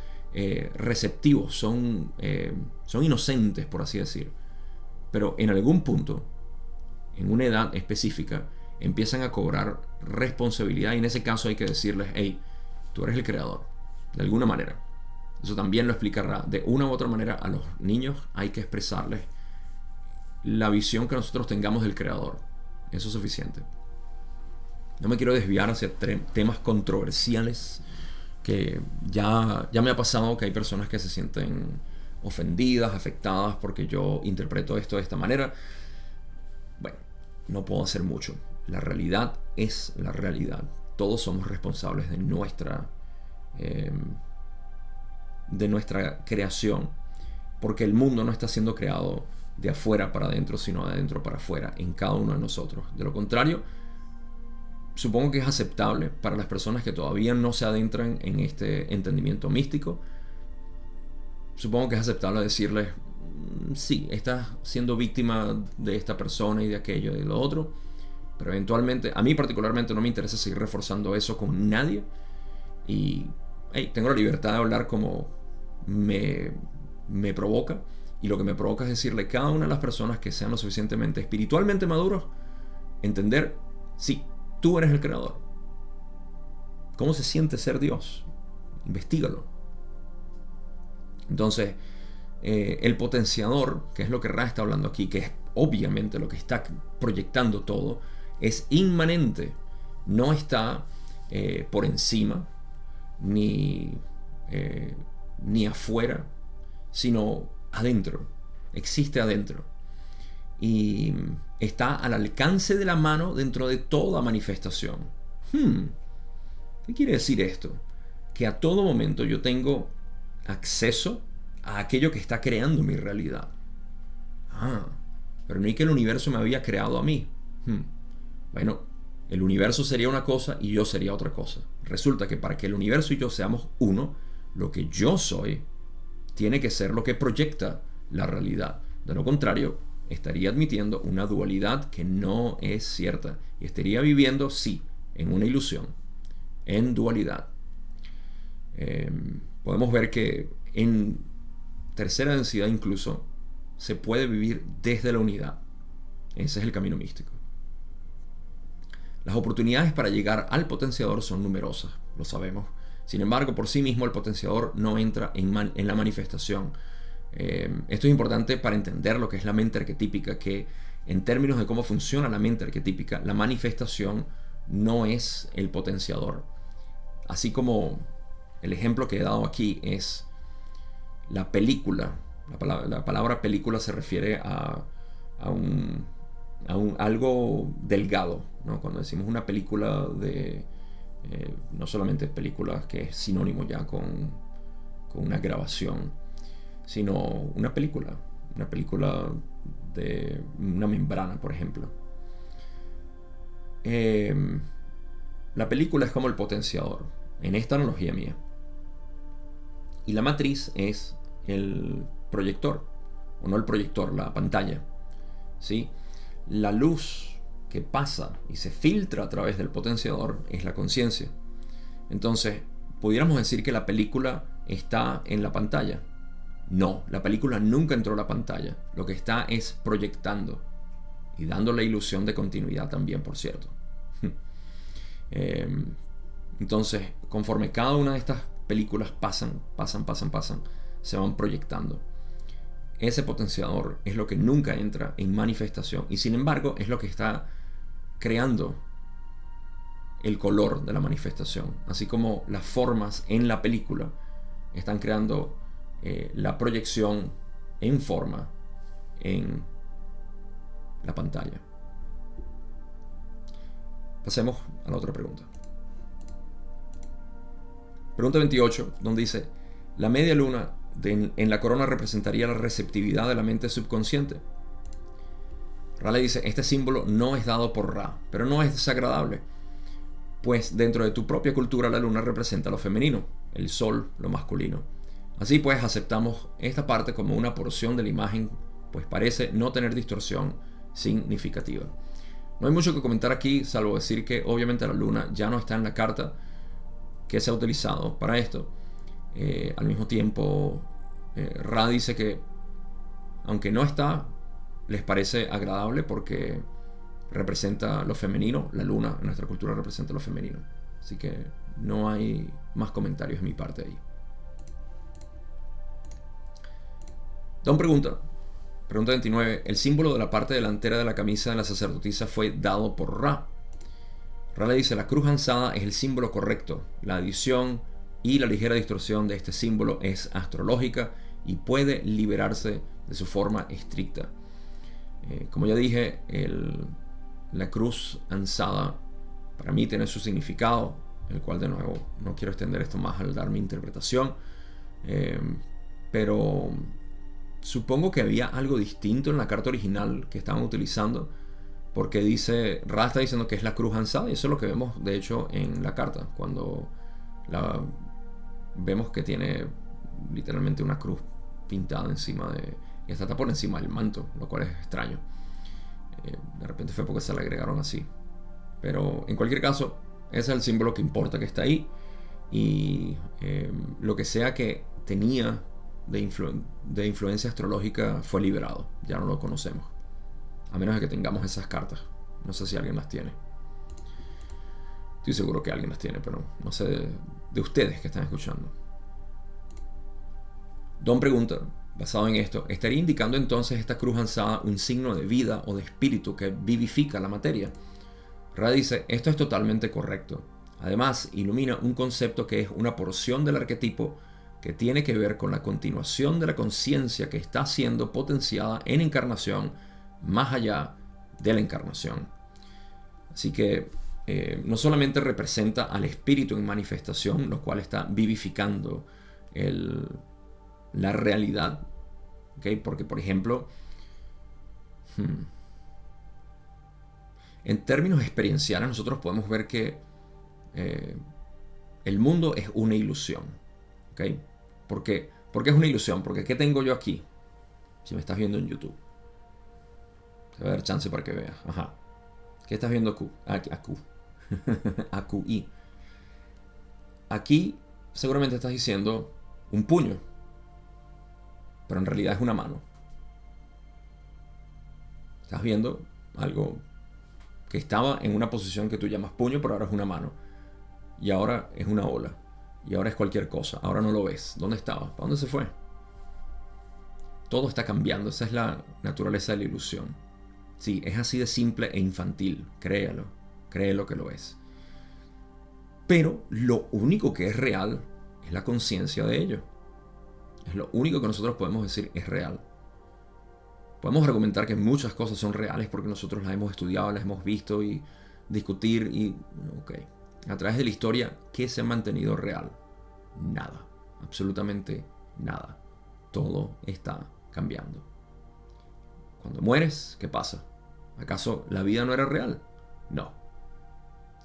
receptivos, son inocentes, por así decir. Pero en algún punto, en una edad específica, empiezan a cobrar responsabilidad y en ese caso hay que decirles, hey, tú eres el creador, de alguna manera. Eso también lo explicará. De una u otra manera a los niños hay que expresarles la visión que nosotros tengamos del creador. Eso es suficiente. No me quiero desviar hacia temas controversiales que ya me ha pasado que hay personas que se sienten ofendidas, afectadas porque yo interpreto esto de esta manera. Bueno, no puedo hacer mucho. La realidad es la realidad. Todos somos responsables de nuestra creación, porque el mundo no está siendo creado de afuera para adentro, sino de adentro para afuera, en cada uno de nosotros. De lo contrario, supongo que es aceptable para las personas que todavía no se adentran en este entendimiento místico. Supongo que es aceptable decirles, sí, estás siendo víctima de esta persona y de aquello y de lo otro, pero eventualmente, a mí particularmente no me interesa seguir reforzando eso con nadie, y tengo la libertad de hablar como me provoca, y lo que me provoca es decirle a cada una de las personas que sean lo suficientemente espiritualmente maduros, entender, sí, tú eres el creador. ¿Cómo se siente ser Dios? Investígalo. Entonces, el potenciador, que es lo que Ra está hablando aquí, que es obviamente lo que está proyectando todo, es inmanente. No está por encima, ni afuera, sino adentro. Existe adentro. Y está al alcance de la mano dentro de toda manifestación. ¿Qué quiere decir esto? Que a todo momento yo tengo acceso a aquello que está creando mi realidad. Pero no es que el universo me había creado a mí. Bueno, el universo sería una cosa y yo sería otra cosa. Resulta que para que el universo y yo seamos uno, lo que yo soy tiene que ser lo que proyecta la realidad. De lo contrario, estaría admitiendo una dualidad que no es cierta y estaría viviendo, sí, en una ilusión, en dualidad. Podemos ver que en tercera densidad incluso se puede vivir desde la unidad. Ese es el camino místico. Las oportunidades para llegar al potenciador son numerosas, lo sabemos. Sin embargo, por sí mismo el potenciador no entra en la manifestación. Esto es importante para entender lo que es la mente arquetípica, que en términos de cómo funciona la mente arquetípica, la manifestación no es el potenciador. Así como el ejemplo que he dado aquí es la película. La palabra película se refiere a algo delgado, ¿no? Cuando decimos una película no solamente películas, que es sinónimo ya con una grabación, sino una película de una membrana, por ejemplo. La película es como el potenciador, en esta analogía mía. Y la matriz es el proyector, o no el proyector, la pantalla, ¿sí? La luz que pasa y se filtra a través del potenciador es la conciencia. Entonces, pudiéramos decir que la película está en la pantalla. No, la película nunca entró a la pantalla. Lo que está es proyectando y dando la ilusión de continuidad también, por cierto. Entonces, conforme cada una de estas películas pasan, se van proyectando. Ese potenciador es lo que nunca entra en manifestación y sin embargo es lo que está creando el color de la manifestación. Así como las formas en la película están creando la proyección en forma en la pantalla. Pasemos a la otra pregunta. Pregunta 28, donde dice: la media luna en la corona representaría la receptividad de la mente subconsciente. Ra le dice: este símbolo no es dado por Ra, pero no es desagradable, pues dentro de tu propia cultura la luna representa lo femenino, el sol lo masculino. Así pues aceptamos esta parte como una porción de la imagen, pues parece no tener distorsión significativa. No hay mucho que comentar aquí, salvo decir que obviamente la luna ya no está en la carta que se ha utilizado para esto. Al mismo tiempo, Ra dice que aunque no está, les parece agradable porque representa lo femenino. La luna en nuestra cultura representa lo femenino. Así que no hay más comentarios de mi parte ahí. Don pregunta 29. El símbolo de la parte delantera de la camisa de la sacerdotisa fue dado por Ra. Ra le dice: la cruz ansada es el símbolo correcto. La adición y la ligera distorsión de este símbolo es astrológica y puede liberarse de su forma estricta. Como ya dije, la cruz ansada para mí tiene su significado, el cual de nuevo no quiero extender esto más al dar mi interpretación, pero supongo que había algo distinto en la carta original que estaban utilizando, porque Ra está diciendo que es la cruz ansada, y eso es lo que vemos de hecho en la carta, cuando vemos que tiene literalmente una cruz pintada encima y hasta está por encima del manto, lo cual es extraño. De repente fue porque se le agregaron así, pero en cualquier caso ese es el símbolo que importa, que está ahí, y lo que sea que tenía de influencia astrológica fue liberado, ya no lo conocemos, a menos de que tengamos esas cartas. No sé si alguien las tiene. Estoy seguro que alguien las tiene, pero no sé de ustedes que están escuchando. Don pregunta, basado en esto, ¿estaría indicando entonces esta cruz alzada un signo de vida o de espíritu que vivifica la materia? Ra dice, esto es totalmente correcto. Además, ilumina un concepto que es una porción del arquetipo que tiene que ver con la continuación de la conciencia que está siendo potenciada en encarnación, más allá de la encarnación. Así que no solamente representa al espíritu en manifestación, lo cual está vivificando la realidad, ¿okay? Porque, por ejemplo, en términos experienciales nosotros podemos ver que el mundo es una ilusión, ¿okay? ¿Por qué? ¿Por qué es una ilusión? Porque ¿qué tengo yo aquí? Si me estás viendo en YouTube, te voy a dar chance para que veas. Ajá. ¿Qué estás viendo aquí? AQI. Aquí seguramente estás diciendo un puño, pero en realidad es una mano. Estás viendo algo que estaba en una posición que tú llamas puño, pero ahora es una mano. Y ahora es una ola. Y ahora es cualquier cosa. Ahora no lo ves. ¿Dónde estaba? ¿Para dónde se fue? Todo está cambiando. Esa es la naturaleza de la ilusión. Sí, es así de simple e infantil. Créalo. Créelo que lo es. Pero lo único que es real es la conciencia de ello. Es lo único que nosotros podemos decir es real. Podemos argumentar que muchas cosas son reales porque nosotros las hemos estudiado, las hemos visto y discutir y... Ok. A través de la historia, ¿qué se ha mantenido real? Nada. Absolutamente nada. Todo está cambiando. Cuando mueres, ¿qué pasa? ¿Acaso la vida no era real? No.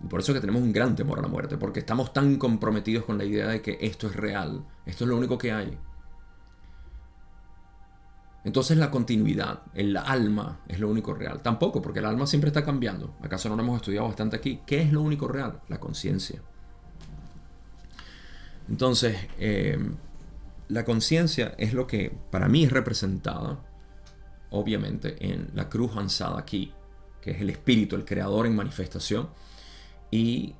Y por eso es que tenemos un gran temor a la muerte, porque estamos tan comprometidos con la idea de que esto es real, esto es lo único que hay. Entonces la continuidad, el alma es lo único real. Tampoco, porque el alma siempre está cambiando. ¿Acaso no lo hemos estudiado bastante aquí? ¿Qué es lo único real? La conciencia. Entonces, la conciencia es lo que para mí es representada, obviamente, en la cruz alzada aquí, que es el espíritu, el creador en manifestación. Y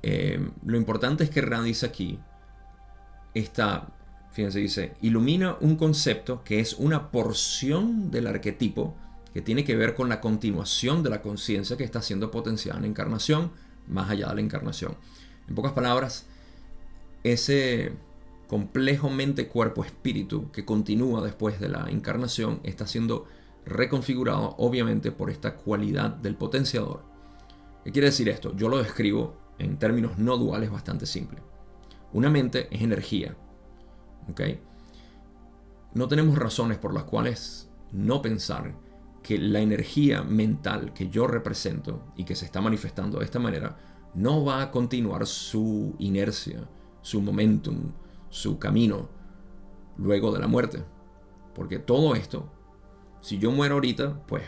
lo importante es que Ra dice aquí, fíjense, dice, ilumina un concepto que es una porción del arquetipo que tiene que ver con la continuación de la conciencia que está siendo potenciada en la encarnación, más allá de la encarnación. En pocas palabras, ese complejo mente, cuerpo, espíritu que continúa después de la encarnación está siendo reconfigurado, obviamente, por esta cualidad del potenciador. ¿Qué quiere decir esto? Yo lo describo en términos no duales bastante simple. Una mente es energía. ¿Okay? No tenemos razones por las cuales no pensar que la energía mental que yo represento y que se está manifestando de esta manera no va a continuar su inercia, su momentum, su camino luego de la muerte. Porque todo esto, si yo muero ahorita, pues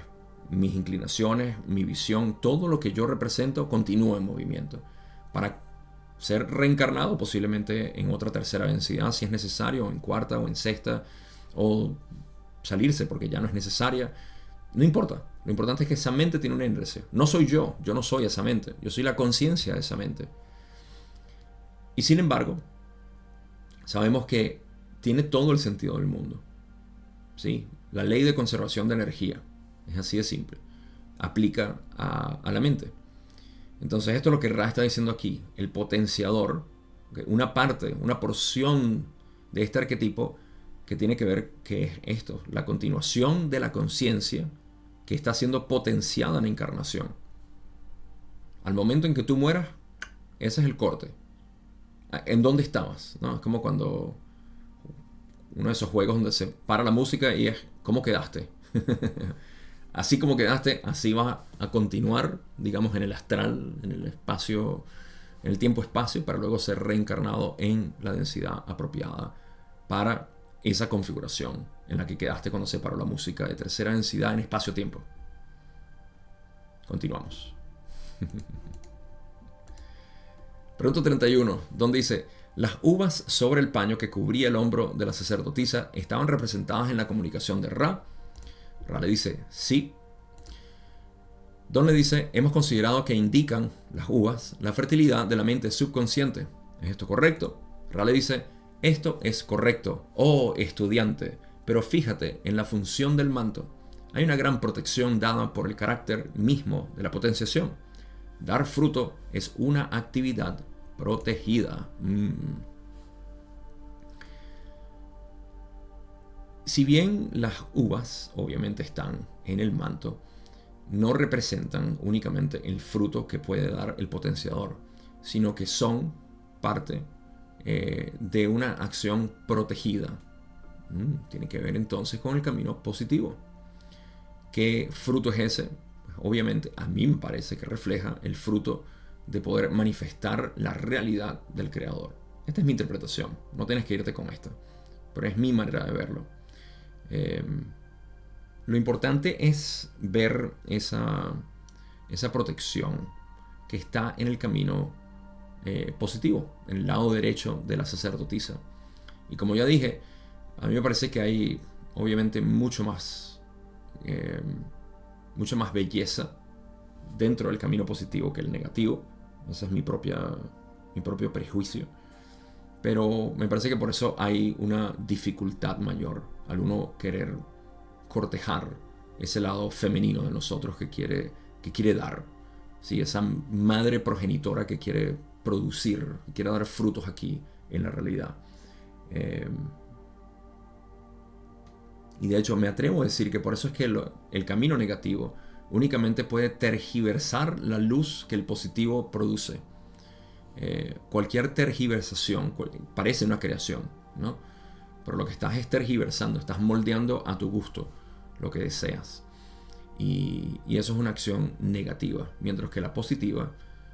mis inclinaciones, mi visión, todo lo que yo represento continúa en movimiento para ser reencarnado posiblemente en otra tercera densidad si es necesario, o en cuarta o en sexta, o salirse porque ya no es necesaria. No importa, lo importante es que esa mente tiene una inercia. No soy yo no soy esa mente, yo soy la conciencia de esa mente. Y sin embargo, sabemos que tiene todo el sentido del mundo. ¿Sí? La ley de conservación de energía es así de simple, aplica a la mente. Entonces esto es lo que Ra está diciendo aquí, el potenciador, ¿okay? Una parte, una porción de este arquetipo que tiene que ver que es esto, la continuación de la conciencia que está siendo potenciada en la encarnación. Al momento en que tú mueras, ese es el corte. ¿En dónde estabas? ¿No? Es como cuando uno de esos juegos donde se para la música y es ¿cómo quedaste? Así como quedaste, así vas a continuar, digamos, en el astral, en el espacio, en el tiempo-espacio, para luego ser reencarnado en la densidad apropiada para esa configuración en la que quedaste cuando se paró la música de tercera densidad en espacio-tiempo. Continuamos. Pregunta 31, donde dice: las uvas sobre el paño que cubría el hombro de la sacerdotisa estaban representadas en la comunicación de Ra. Ra le dice: sí. Don le dice: hemos considerado que indican las uvas la fertilidad de la mente subconsciente. ¿Es esto correcto? Ra le dice: esto es correcto, oh estudiante, pero fíjate en la función del manto. Hay una gran protección dada por el carácter mismo de la potenciación. Dar fruto es una actividad protegida. Si bien las uvas obviamente están en el manto, no representan únicamente el fruto que puede dar el potenciador, sino que son parte de una acción protegida. Tiene que ver entonces con el camino positivo. ¿Qué fruto es ese? Pues obviamente a mí me parece que refleja el fruto de poder manifestar la realidad del creador. Esta es mi interpretación, no tienes que irte con esta, pero es mi manera de verlo. Lo importante es ver esa protección que está en el camino positivo, en el lado derecho de la sacerdotisa. Y como ya dije, a mí me parece que hay obviamente mucha más belleza dentro del camino positivo que el negativo. Ese es mi propio prejuicio. Pero me parece que por eso hay una dificultad mayor al uno querer cortejar ese lado femenino de nosotros que quiere dar. ¿Sí? Esa madre progenitora que quiere producir, que quiere dar frutos aquí en la realidad. Y de hecho me atrevo a decir que por eso es que el camino negativo únicamente puede tergiversar la luz que el positivo produce. Cualquier tergiversación parece una creación, ¿no? Pero lo que estás es tergiversando, estás moldeando a tu gusto lo que deseas. Y eso es una acción negativa, mientras que la positiva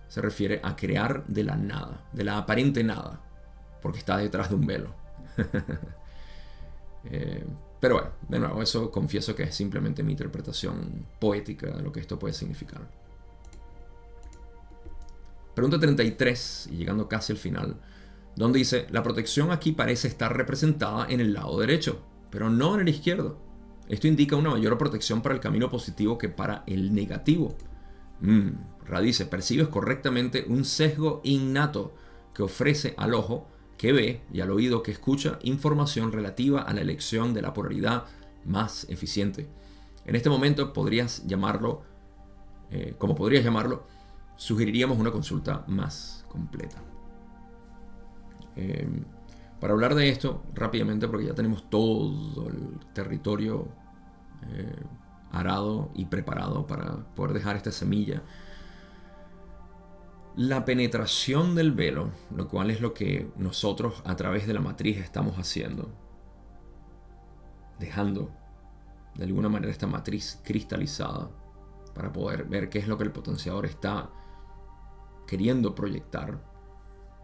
se refiere a crear de la nada, de la aparente nada, porque está detrás de un velo. Pero bueno, de nuevo, eso confieso que es simplemente mi interpretación poética de lo que esto puede significar. Pregunta 33, y llegando casi al final, donde dice: la protección aquí parece estar representada en el lado derecho, pero no en el izquierdo. Esto indica una mayor protección para el camino positivo que para el negativo. Ra dice: percibes correctamente un sesgo innato que ofrece al ojo que ve y al oído que escucha información relativa a la elección de la polaridad más eficiente. En este momento podrías llamarlo, sugeriríamos una consulta más completa. Para hablar de esto rápidamente, porque ya tenemos todo el territorio arado y preparado para poder dejar esta semilla. La penetración del velo, lo cual es lo que nosotros a través de la matriz estamos haciendo, dejando de alguna manera esta matriz cristalizada para poder ver qué es lo que el potenciador está queriendo proyectar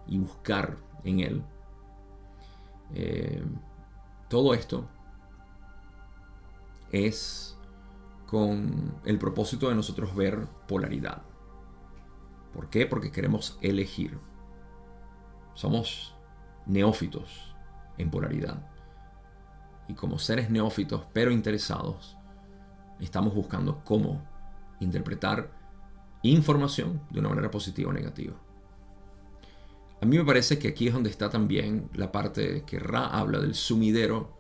y buscar en él. Todo esto es con el propósito de nosotros ver polaridad. ¿Por qué? Porque queremos elegir. Somos neófitos en polaridad. Y como seres neófitos pero interesados, estamos buscando cómo interpretar información de una manera positiva o negativa. A mí me parece que aquí es donde está también la parte que Ra habla del sumidero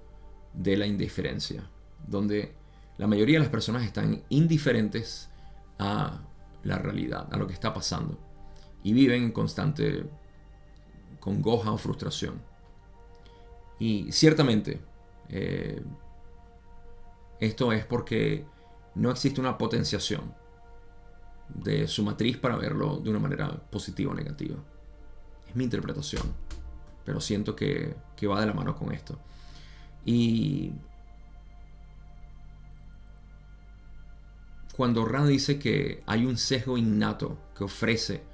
de la indiferencia, donde la mayoría de las personas están indiferentes a la realidad, a lo que está pasando, y viven en constante congoja o frustración. Y ciertamente esto es porque no existe una potenciación de su matriz para verlo de una manera positiva o negativa. Es mi interpretación, pero siento que va de la mano con esto. Y cuando Ra dice que hay un sesgo innato que ofrece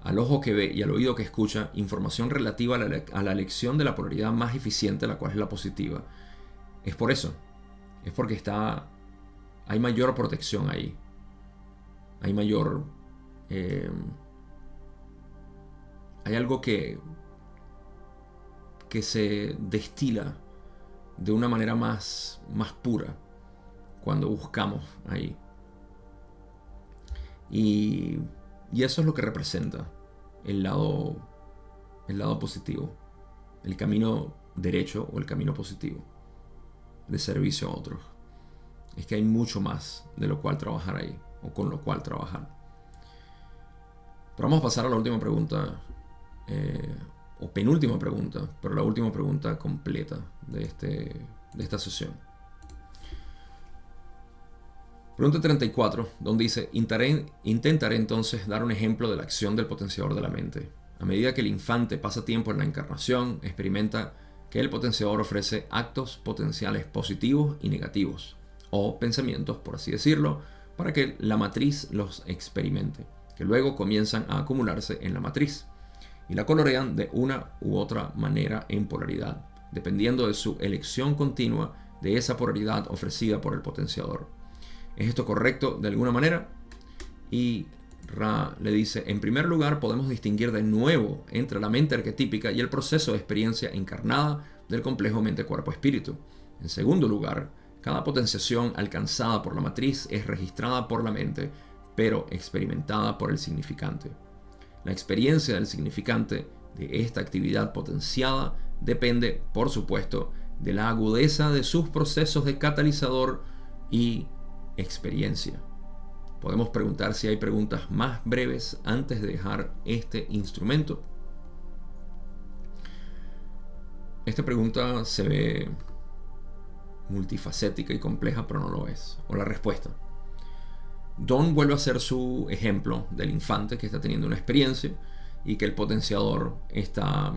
al ojo que ve y al oído que escucha información relativa a la elección de la polaridad más eficiente, la cual es la positiva, es por eso. Es porque hay mayor protección ahí. Hay mayor... hay algo que se destila de una manera más pura cuando buscamos ahí. Y eso es lo que representa el lado positivo, el camino derecho o el camino positivo de servicio a otros. Es que hay mucho más de lo cual trabajar ahí, o con lo cual trabajar. Pero vamos a pasar a la última pregunta, o penúltima pregunta, pero la última pregunta completa de esta sesión. Pregunta 34, donde dice: intentaré entonces dar un ejemplo de la acción del potenciador de la mente. A medida que el infante pasa tiempo en la encarnación, experimenta que el potenciador ofrece actos potenciales positivos y negativos, o pensamientos, por así decirlo, para que la matriz los experimente, que luego comienzan a acumularse en la matriz y la colorean de una u otra manera en polaridad, dependiendo de su elección continua de esa polaridad ofrecida por el potenciador. ¿Es esto correcto de alguna manera? Y Ra le dice: en primer lugar, podemos distinguir de nuevo entre la mente arquetípica y el proceso de experiencia encarnada del complejo mente-cuerpo-espíritu. En segundo lugar, cada potenciación alcanzada por la matriz es registrada por la mente, pero experimentada por el significante. La experiencia del significante de esta actividad potenciada depende, por supuesto, de la agudeza de sus procesos de catalizador y experiencia. Podemos preguntar si hay preguntas más breves antes de dejar este instrumento. Esta pregunta se ve multifacética y compleja, pero no lo es. O la respuesta. Don vuelve a hacer su ejemplo del infante que está teniendo una experiencia y que el potenciador está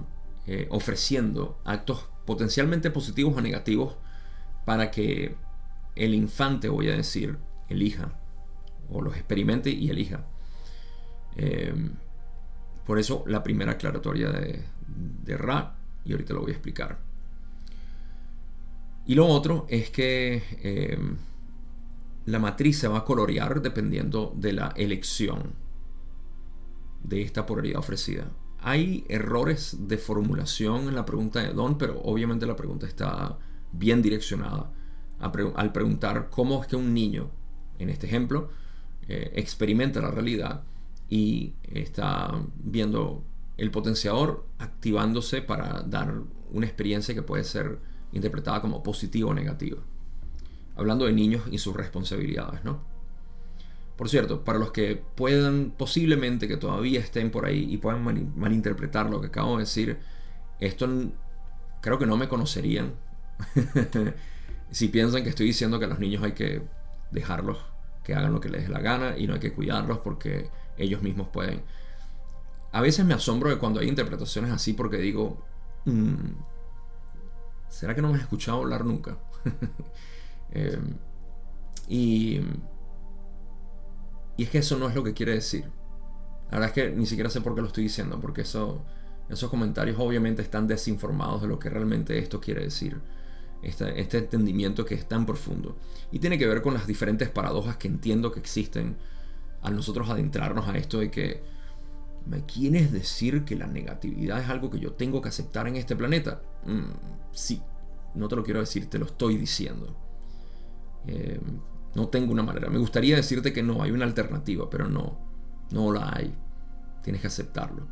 ofreciendo actos potencialmente positivos o negativos para que el infante, voy a decir, elija, o los experimente y elija. Por eso la primera aclaratoria de Ra, y ahorita lo voy a explicar. Y lo otro es que la matriz se va a colorear dependiendo de la elección de esta polaridad ofrecida. Hay errores de formulación en la pregunta de Don, pero obviamente la pregunta está bien direccionada al preguntar cómo es que un niño, en este ejemplo, experimenta la realidad y está viendo el potenciador activándose para dar una experiencia que puede ser interpretada como positiva o negativa. Hablando de niños y sus responsabilidades, ¿no? Por cierto, para los que puedan, posiblemente que todavía estén por ahí y puedan malinterpretar lo que acabo de decir, esto creo que no me conocerían si piensan que estoy diciendo que a los niños hay que dejarlos que hagan lo que les dé la gana y no hay que cuidarlos porque ellos mismos pueden. A veces me asombro de cuando hay interpretaciones así porque digo, ¿será que no me has escuchado hablar nunca? Y es que eso no es lo que quiere decir. La verdad es que ni siquiera sé por qué lo estoy diciendo, porque esos comentarios obviamente están desinformados de lo que realmente esto quiere decir. Este entendimiento que es tan profundo. Y tiene que ver con las diferentes paradojas que entiendo que existen al nosotros adentrarnos a esto de que ¿me quieres decir que la negatividad es algo que yo tengo que aceptar en este planeta? Sí, no te lo quiero decir, te lo estoy diciendo. No tengo una manera. Me gustaría decirte que no, hay una alternativa, pero no la hay. Tienes que aceptarlo.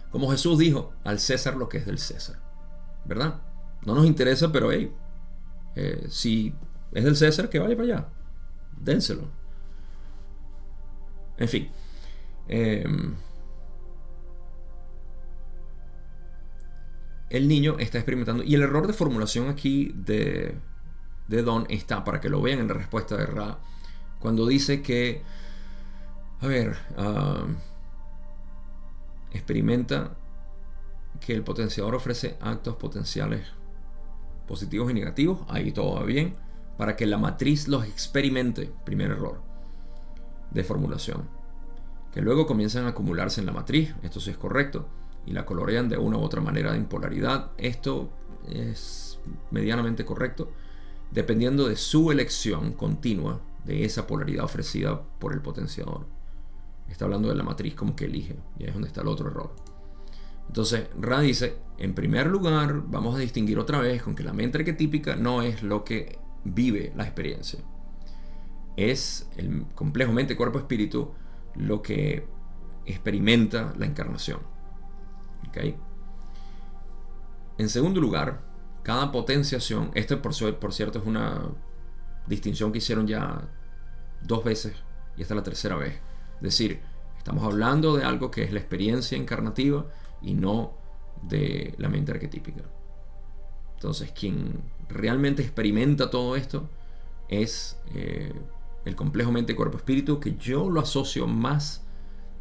Como Jesús dijo, al César lo que es del César, ¿verdad? No nos interesa, pero hey, si es del César, que vaya para allá. Dénselo. En fin. El niño está experimentando. Y el error de formulación aquí de Don está, para que lo vean en la respuesta de Ra, cuando dice que, a ver, experimenta que el potenciador ofrece actos potenciales positivos y negativos, ahí todo va bien, para que la matriz los experimente. Primer error de formulación. Que luego comienzan a acumularse en la matriz, esto sí es correcto, y la colorean de una u otra manera en polaridad, esto es medianamente correcto, dependiendo de su elección continua de esa polaridad ofrecida por el potenciador. Está hablando de la matriz como que elige, y ahí es donde está el otro error. Entonces, Ra dice, en primer lugar, vamos a distinguir otra vez con que la mente arquetípica no es lo que vive la experiencia. Es el complejo mente, cuerpo, espíritu lo que experimenta la encarnación. ¿Okay? En segundo lugar, cada potenciación, por cierto es una distinción que hicieron ya 2 veces y esta es la tercera vez. Es decir, estamos hablando de algo que es la experiencia encarnativa y no de la mente arquetípica. Entonces, quien realmente experimenta todo esto es el complejo mente, cuerpo, espíritu, que yo lo asocio más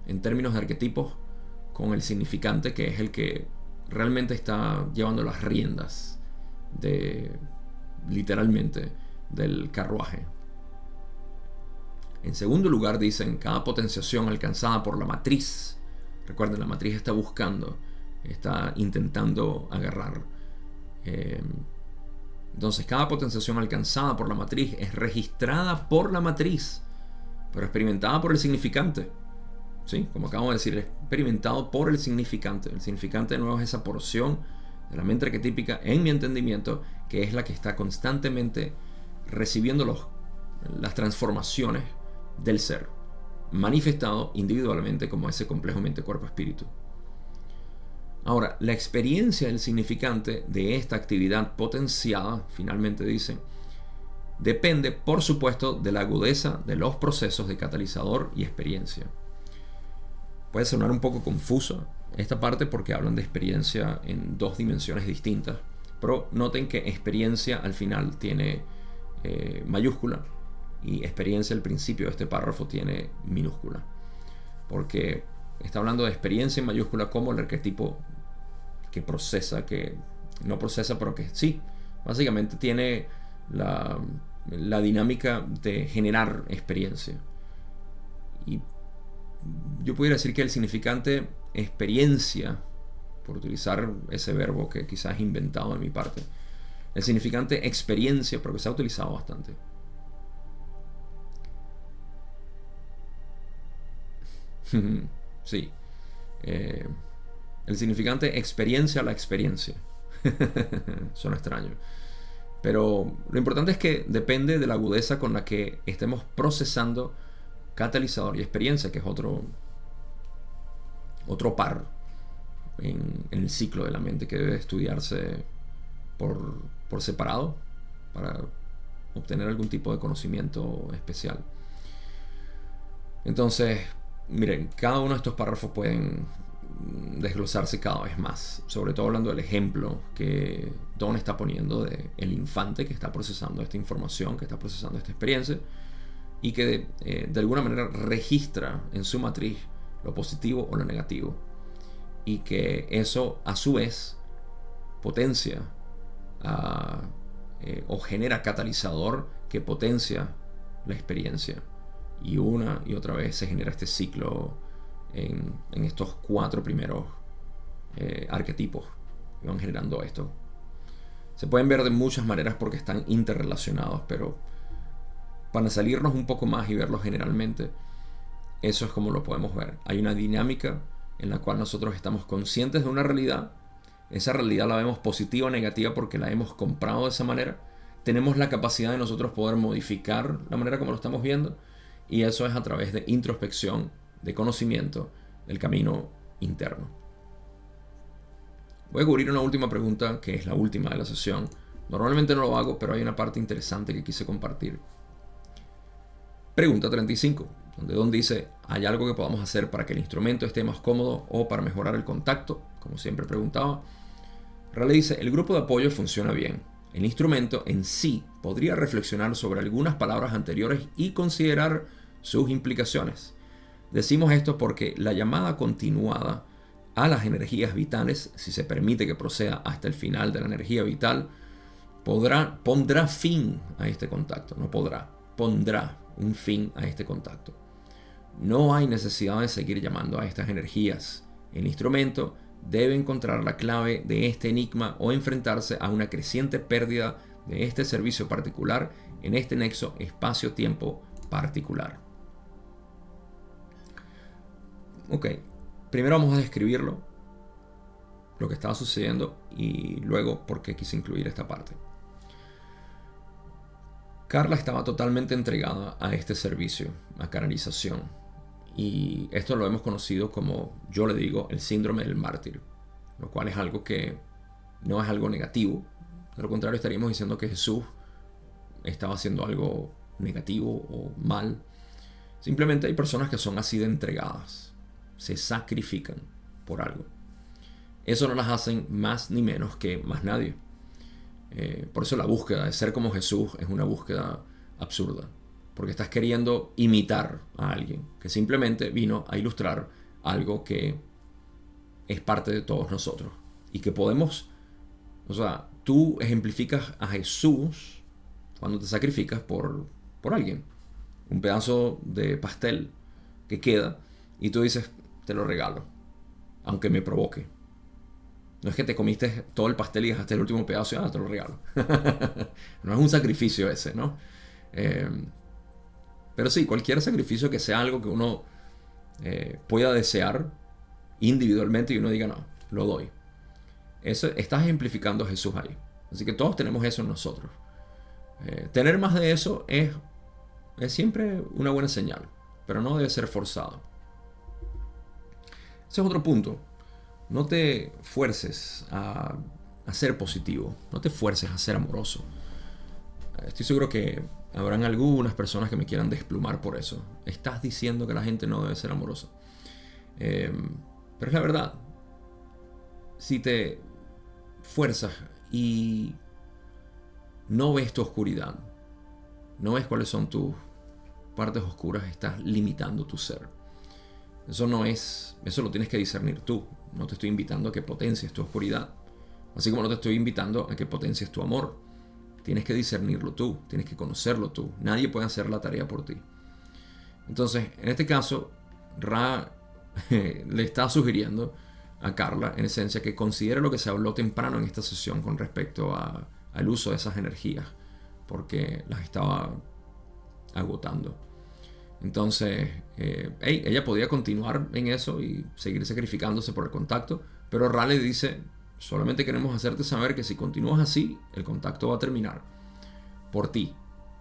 en términos de arquetipos con el significante, que es el que realmente está llevando las riendas literalmente del carruaje. En segundo lugar dicen, cada potenciación alcanzada por la matriz. Recuerden, la matriz está buscando, está intentando agarrar. Entonces, cada potenciación alcanzada por la matriz es registrada por la matriz, pero experimentada por el significante. ¿Sí? Como acabo de decir, experimentado por el significante. El significante, de nuevo, es esa porción de la mente arquetípica, en mi entendimiento, que es la que está constantemente recibiendo las transformaciones del ser, manifestado individualmente como ese complejo mente, cuerpo, espíritu. Ahora, la experiencia del significante de esta actividad potenciada, finalmente dicen, depende, por supuesto, de la agudeza de los procesos de catalizador y experiencia. Puede sonar un poco confuso esta parte porque hablan de experiencia en 2 dimensiones distintas, pero noten que experiencia al final tiene mayúscula y experiencia al principio de este párrafo tiene minúscula, porque está hablando de experiencia en mayúscula como el arquetipo que procesa, que no procesa, pero que sí, básicamente tiene la dinámica de generar experiencia. Y yo pudiera decir que el significante experiencia, por utilizar ese verbo que quizás es inventado de mi parte, el significante experiencia, porque se ha utilizado bastante, sí, el significante experiencia, la experiencia. Suena extraño, pero lo importante es que depende de la agudeza con la que estemos procesando catalizador y experiencia, que es otro par en el ciclo de la mente que debe estudiarse por separado para obtener algún tipo de conocimiento especial. Entonces, miren, cada uno de estos párrafos pueden desglosarse cada vez más, sobre todo hablando del ejemplo que Don está poniendo de el infante que está procesando esta información, que está procesando esta experiencia y que de alguna manera registra en su matriz lo positivo o lo negativo, y que eso a su vez potencia o genera catalizador que potencia la experiencia, y una y otra vez se genera este ciclo en estos 4 primeros arquetipos que van generando esto. Se pueden ver de muchas maneras porque están interrelacionados, pero para salirnos un poco más y verlo generalmente, eso es como lo podemos ver. Hay una dinámica en la cual nosotros estamos conscientes de una realidad. Esa realidad la vemos positiva o negativa porque la hemos comprado de esa manera. Tenemos la capacidad de nosotros poder modificar la manera como lo estamos viendo, y eso es a través de introspección, de conocimiento, del camino interno. Voy a cubrir una última pregunta, que es la última de la sesión. Normalmente no lo hago, pero hay una parte interesante que quise compartir. Pregunta 35, donde Don dice, ¿hay algo que podamos hacer para que el instrumento esté más cómodo o para mejorar el contacto? Como siempre preguntaba. Rale dice, el grupo de apoyo funciona bien. El instrumento en sí podría reflexionar sobre algunas palabras anteriores y considerar sus implicaciones. Decimos esto porque la llamada continuada a las energías vitales, si se permite que proceda hasta el final de la energía vital, pondrá fin a este contacto. No podrá, pondrá un fin a este contacto. No hay necesidad de seguir llamando a estas energías. El instrumento debe encontrar la clave de este enigma o enfrentarse a una creciente pérdida de este servicio particular en este nexo espacio-tiempo particular. Ok, primero vamos a describirlo, lo que estaba sucediendo, y luego por qué quise incluir esta parte. Carla estaba totalmente entregada a este servicio, a canalización, y esto lo hemos conocido como, yo le digo, el síndrome del mártir, lo cual es algo que no es algo negativo. De lo contrario, estaríamos diciendo que Jesús estaba haciendo algo negativo o mal. Simplemente hay personas que son así de entregadas, se sacrifican por algo. Eso no las hacen más ni menos que más nadie. Por eso la búsqueda de ser como Jesús es una búsqueda absurda, porque estás queriendo imitar a alguien que simplemente vino a ilustrar algo que es parte de todos nosotros y que podemos, o sea, tú ejemplificas a Jesús cuando te sacrificas por alguien. Un pedazo de pastel que queda y tú dices, te lo regalo, aunque me provoque. No es que te comiste todo el pastel y dejaste el último pedazo y te lo regalo. No es un sacrificio ese, ¿no? Pero sí, cualquier sacrificio que sea algo que uno pueda desear individualmente y uno diga, no, lo doy. Eso, estás ejemplificando a Jesús ahí. Así que todos tenemos eso en nosotros. Tener más de eso es siempre una buena señal, pero no debe ser forzado. Ese es otro punto. No te fuerces a ser positivo, no te fuerces a ser amoroso. Estoy seguro que habrán algunas personas que me quieran desplumar por eso. Estás diciendo que la gente no debe ser amorosa. Pero es la verdad. Si te fuerzas y no ves tu oscuridad, no ves cuáles son tus partes oscuras, estás limitando tu ser. Eso lo tienes que discernir tú. No te estoy invitando a que potencies tu oscuridad, así como no te estoy invitando a que potencies tu amor. Tienes que discernirlo tú, tienes que conocerlo tú. Nadie puede hacer la tarea por ti. Entonces, en este caso, Ra le está sugiriendo a Carla, en esencia, que considere lo que se habló temprano en esta sesión con respecto al uso de esas energías, porque las estaba agotando. Entonces, ella podía continuar en eso y seguir sacrificándose por el contacto, pero Ra le dice, solamente queremos hacerte saber que si continúas así, el contacto va a terminar por ti,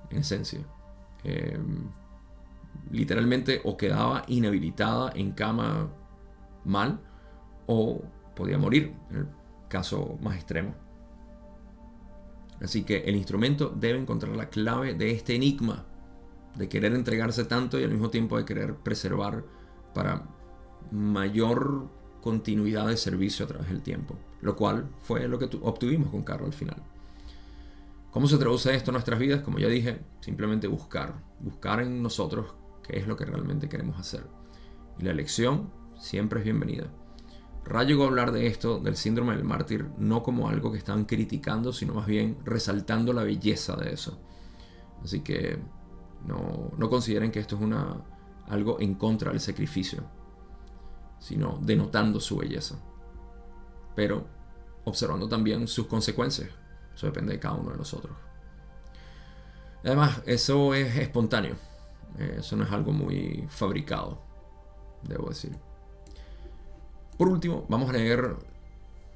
en esencia. Literalmente o quedaba inhabilitada en cama mal, o podía morir, en el caso más extremo. Así que el instrumento debe encontrar la clave de este enigma de querer entregarse tanto y al mismo tiempo de querer preservar para mayor continuidad de servicio a través del tiempo, lo cual fue lo que obtuvimos con Carla al final. ¿Cómo se traduce esto en nuestras vidas? Como ya dije, simplemente buscar en nosotros qué es lo que realmente queremos hacer. Y la elección siempre es bienvenida. Ra llegó a hablar de esto, del síndrome del mártir, no como algo que estaban criticando, sino más bien resaltando la belleza de eso. Así que no consideren que esto es algo en contra del sacrificio, sino denotando su belleza, pero observando también sus consecuencias. Eso depende de cada uno de nosotros. Además, eso es espontáneo. Eso no es algo muy fabricado, debo decir. Por último, vamos a leer,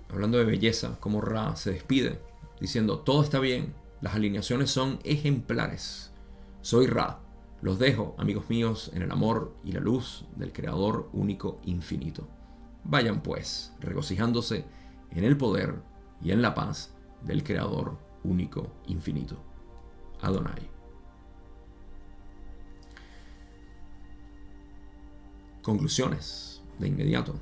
hablando de belleza, cómo Ra se despide, diciendo, todo está bien, las alineaciones son ejemplares. Soy Ra, los dejo, amigos míos, en el amor y la luz del Creador único infinito. Vayan pues, regocijándose en el poder y en la paz del Creador único infinito. Adonai. Conclusiones de inmediato.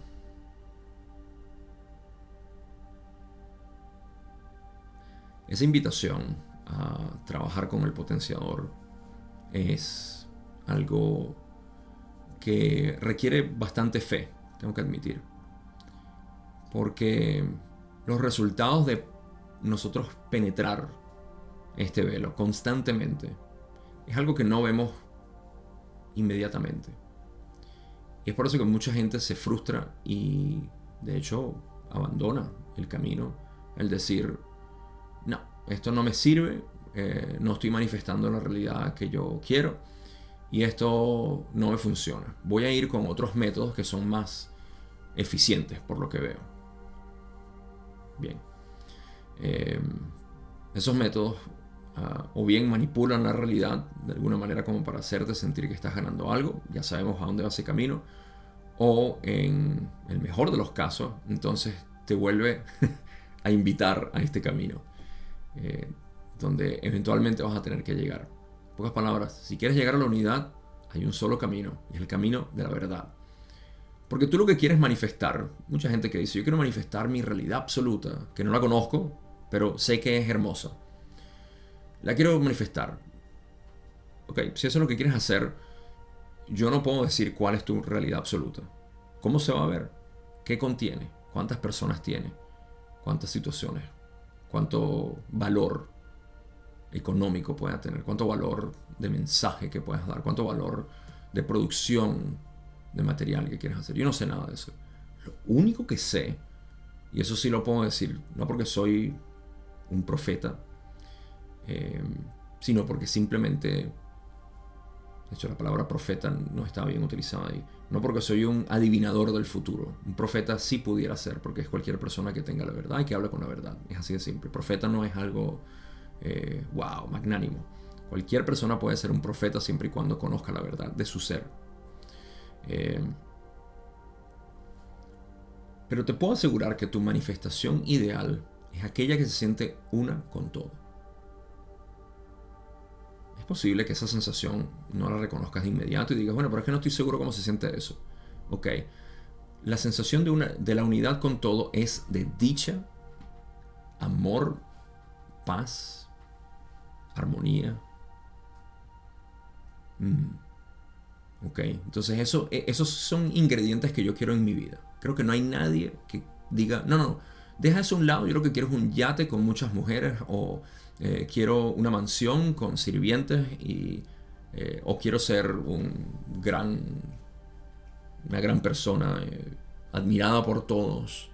Esa invitación a trabajar con el potenciador es algo que requiere bastante fe, tengo que admitir. porque los resultados de nosotros penetrar este velo constantemente es algo que no vemos inmediatamente. Y es por eso que mucha gente se frustra y de hecho abandona el camino, el decir, no, esto no me sirve, no estoy manifestando la realidad que yo quiero y esto no me funciona. Voy a ir con otros métodos que son más eficientes por lo que veo. Bien. Esos métodos o bien manipulan la realidad de alguna manera como para hacerte sentir que estás ganando algo, ya sabemos a dónde va ese camino, o en el mejor de los casos, entonces te vuelve a invitar a este camino, donde eventualmente vas a tener que llegar. En pocas palabras, si quieres llegar a la unidad, hay un solo camino, y es el camino de la verdad. Porque tú lo que quieres manifestar, mucha gente que dice, yo quiero manifestar mi realidad absoluta, que no la conozco, pero sé que es hermosa. La quiero manifestar. Ok, si eso es lo que quieres hacer, yo no puedo decir cuál es tu realidad absoluta. ¿Cómo se va a ver? ¿Qué contiene? ¿Cuántas personas tiene? ¿Cuántas situaciones? ¿Cuánto valor económico pueda tener? ¿Cuánto valor de mensaje que puedas dar? ¿Cuánto valor de producción de material que quieres hacer? Yo no sé nada de eso. Lo único que sé, y eso sí lo puedo decir, no porque soy un profeta, sino porque simplemente, de hecho la palabra profeta no está bien utilizada ahí, no porque soy un adivinador del futuro. Un profeta sí pudiera ser, porque es cualquier persona que tenga la verdad y que hable con la verdad. Es así de simple. Profeta no es algo wow, magnánimo. Cualquier persona puede ser un profeta siempre y cuando conozca la verdad de su ser. Pero te puedo asegurar que tu manifestación ideal es aquella que se siente una con todo. Es posible que esa sensación no la reconozcas de inmediato y digas, bueno, pero es que no estoy seguro cómo se siente eso. Ok, la sensación de la unidad con todo es de dicha, amor, paz, armonía. Ok, entonces esos son ingredientes que yo quiero en mi vida. Creo que no hay nadie que diga, no, deja eso a un lado, yo lo que quiero es un yate con muchas mujeres, o quiero una mansión con sirvientes, o quiero ser una gran persona admirada por todos,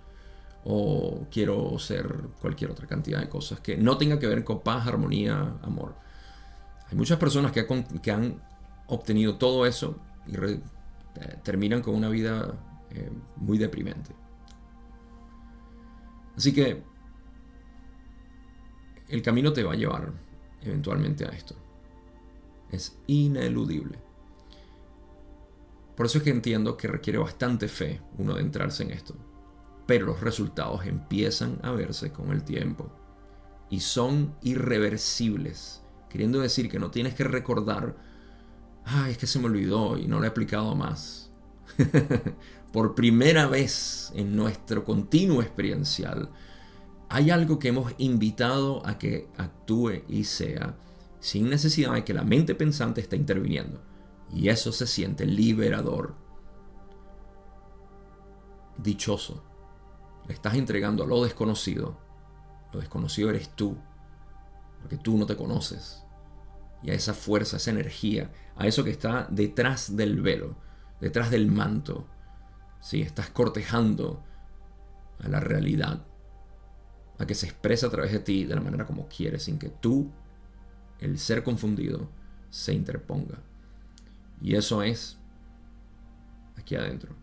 o quiero ser cualquier otra cantidad de cosas que no tenga que ver con paz, armonía, amor. Hay muchas personas que han obtenido todo eso y terminan con una vida muy deprimente. Así que el camino te va a llevar eventualmente a esto. Es ineludible. Por eso es que entiendo que requiere bastante fe uno de entrarse en esto. Pero los resultados empiezan a verse con el tiempo. Y son irreversibles. Queriendo decir que no tienes que recordar, es que se me olvidó y no lo he aplicado más. Por primera vez en nuestro continuo experiencial, hay algo que hemos invitado a que actúe y sea sin necesidad de que la mente pensante esté interviniendo. Y eso se siente liberador. Dichoso. Le estás entregando a lo desconocido. Lo desconocido eres tú, porque tú no te conoces. Y a esa fuerza, a esa energía, a eso que está detrás del velo, detrás del manto. ¿Sí? Estás cortejando a la realidad, a que se expresa a través de ti de la manera como quieres, sin que tú, el ser confundido, se interponga. Y eso es aquí adentro,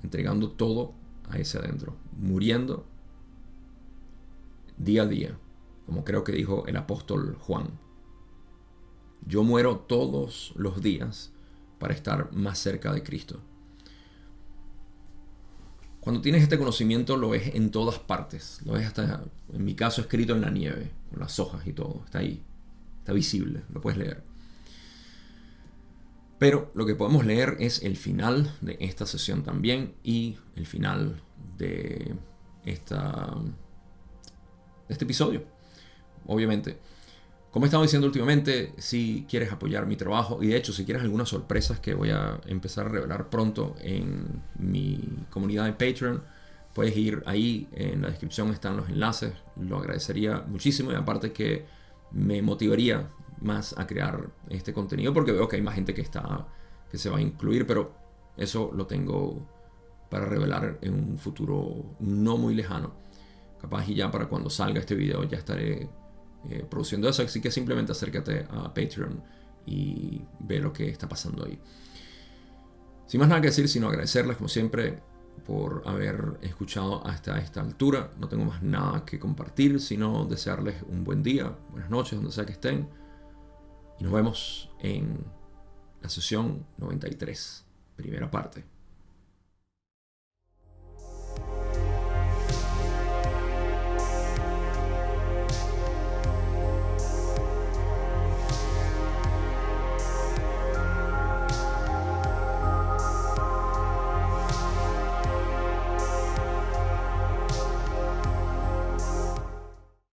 entregando todo a ese adentro, muriendo día a día, como creo que dijo el apóstol Juan. Yo muero todos los días para estar más cerca de Cristo. Cuando tienes este conocimiento lo ves en todas partes. Lo ves hasta, en mi caso, escrito en la nieve, con las hojas y todo. Está ahí. Está visible. Lo puedes leer. Pero lo que podemos leer es el final de esta sesión también. Y el final de este episodio. Obviamente. Como he estado diciendo últimamente, si quieres apoyar mi trabajo, y de hecho si quieres algunas sorpresas que voy a empezar a revelar pronto en mi comunidad de Patreon, puedes ir ahí, en la descripción están los enlaces, lo agradecería muchísimo y aparte que me motivaría más a crear este contenido porque veo que hay más gente que se va a incluir, pero eso lo tengo para revelar en un futuro no muy lejano. Capaz y ya para cuando salga este video ya estaré produciendo eso, así que simplemente acércate a Patreon y ve lo que está pasando ahí. Sin más nada que decir, sino agradecerles como siempre por haber escuchado hasta esta altura. No tengo más nada que compartir, sino desearles un buen día, buenas noches, donde sea que estén. Y nos vemos en la sesión 93, primera parte.